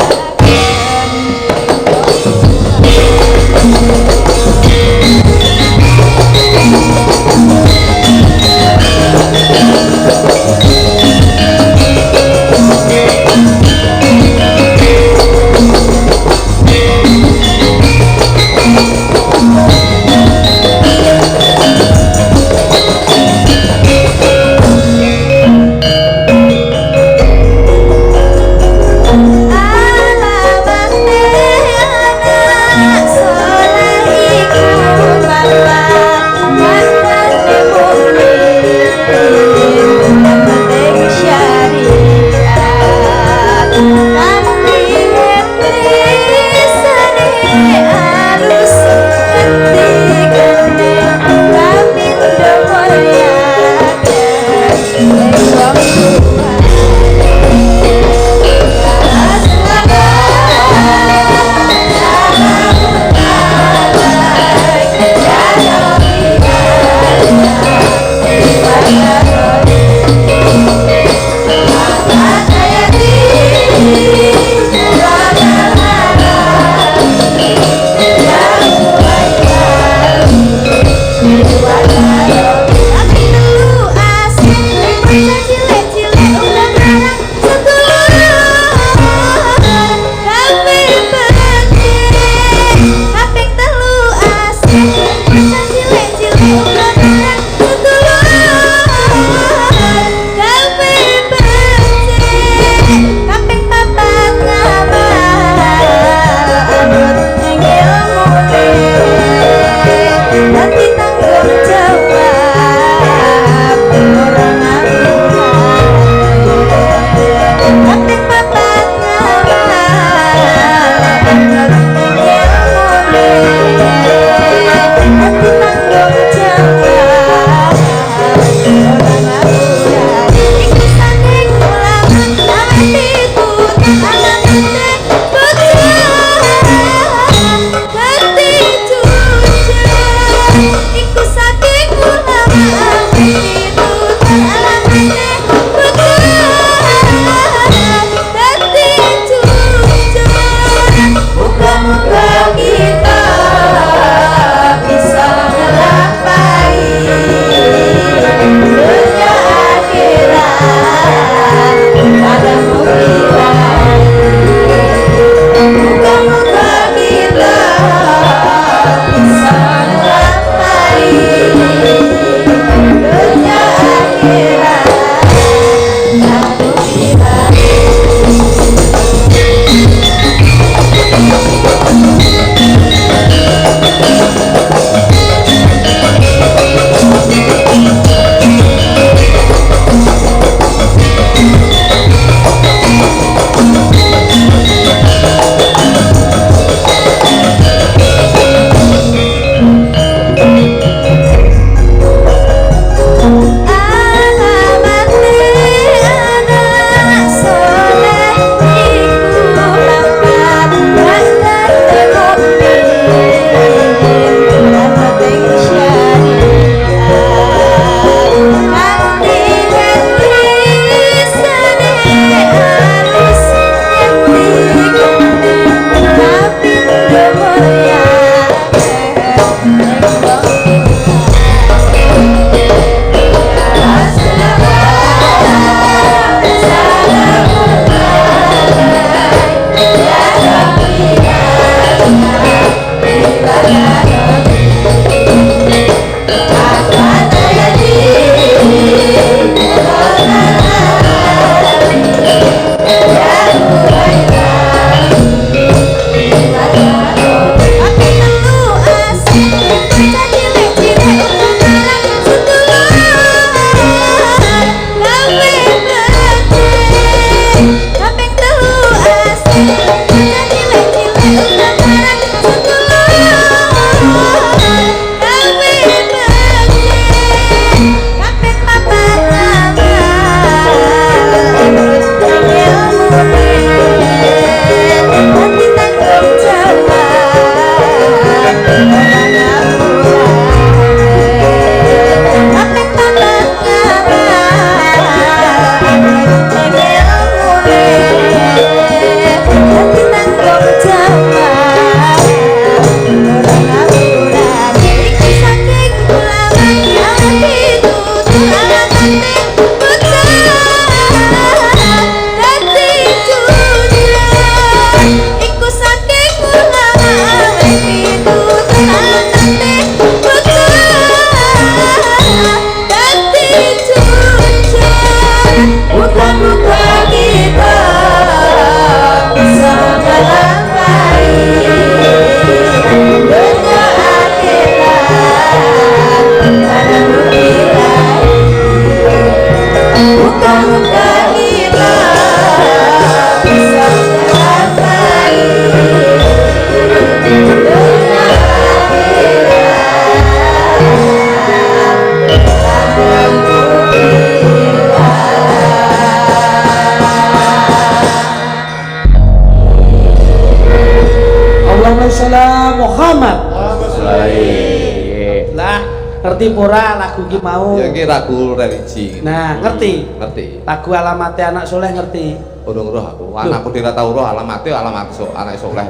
Ngerti pura lagu ki mau? Ya ki lagu religi. Nah, ngerti. Ngerti. Lagu Alamate Anak Soleh ngerti. Urung roh aku. Anakku tidak tahu roh alamate anak soleh.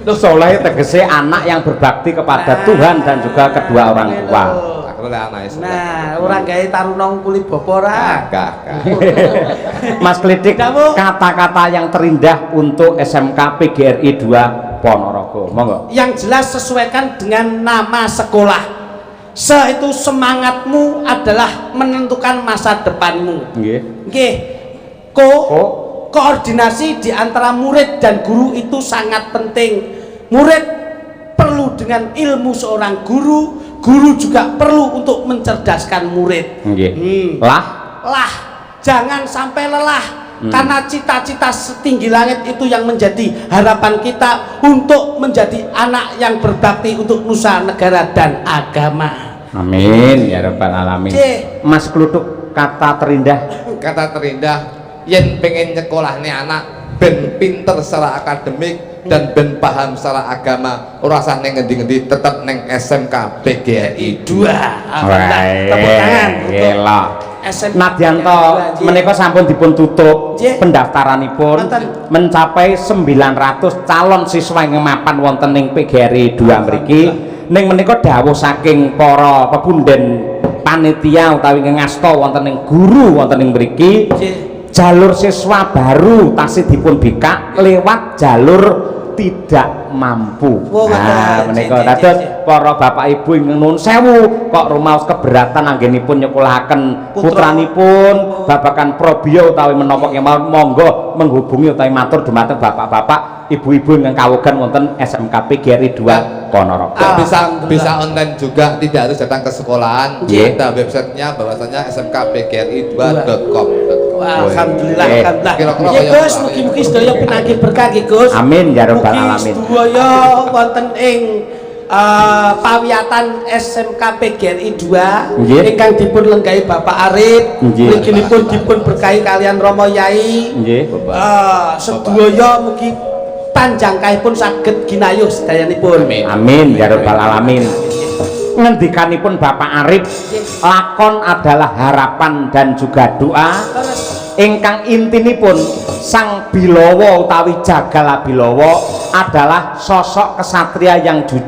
Itu soleh tegese anak yang berbakti kepada Tuhan dan juga kedua orang tua. Nah, orang gawe tarunong kulit bopora. Mas Klidik, kata-kata yang terindah untuk SMK PGRI 2 Ponorogo, monggo. Yang jelas sesuaikan dengan nama sekolah. Itu semangatmu adalah menentukan masa depanmu. Nggih. Nggih. Koordinasi di antara murid dan guru itu sangat penting. Murid perlu dengan ilmu seorang guru, guru juga perlu untuk mencerdaskan murid. Nggih. Lah, jangan sampai lelah. Karena cita-cita setinggi langit itu yang menjadi harapan kita untuk menjadi anak yang berbakti untuk nusa, negara, dan agama. Amin ya rabbal alamin. Mas Kluthuk, kata terindah. Kata terindah, yen pengen nyekolahne anak ben pinter secara akademik dan ben paham secara agama, ora usah ning ngendi-ngendi, tetep ning SMK PGRI 2. Tepuk tangan. Gila. Nadyanto menika sampun dipun tutup pendaftaranipun mencapai 900 calon siswa yang mapan wonten ing PGRI 2 mriki. Ning menika dawuh saking para pepunden panitia utawi ngasta wonten ing guru wonten ing mriki, jalur siswa baru tasih dipun bikak lewat jalur tidak mampu. Nah, menika dados para bapak ibu ing nuwun sewu kok rumaos keberatan anggenipun nyekolahaken putranipun babakan probio utawi menapa kemawon, monggo menghubungi utawi matur dumateng bapak-bapak ibu-ibu yang kawugan wonten SMK PGRI 2 Ponorogo. Bisa online juga, tidak harus datang ke sekolahan. Ada websitenya bahwasanya smkpgri2.com. Alhamdulillah, alhamdulillah. Ya Gus, mugi-mugi sedaya pinanggih berkah nggih Gus. Amin ya rabbal alamin. Mugi sedaya wonten ing pawiatan SMK PGRI 2 ingkang dipun lenggahi Bapak Arif, mliginipun dipun berkahi kalian Rama Yai. Sedaya mugi panjangkahipun saged ginayuh sedayanipun. Amin ya rabbal alamin. Ngendikanipun Bapak Arif, lakon adalah harapan dan juga doa. Ingkang intinipun Sang Bilowo utawi Jagala Bilowo adalah sosok kesatria yang jujur.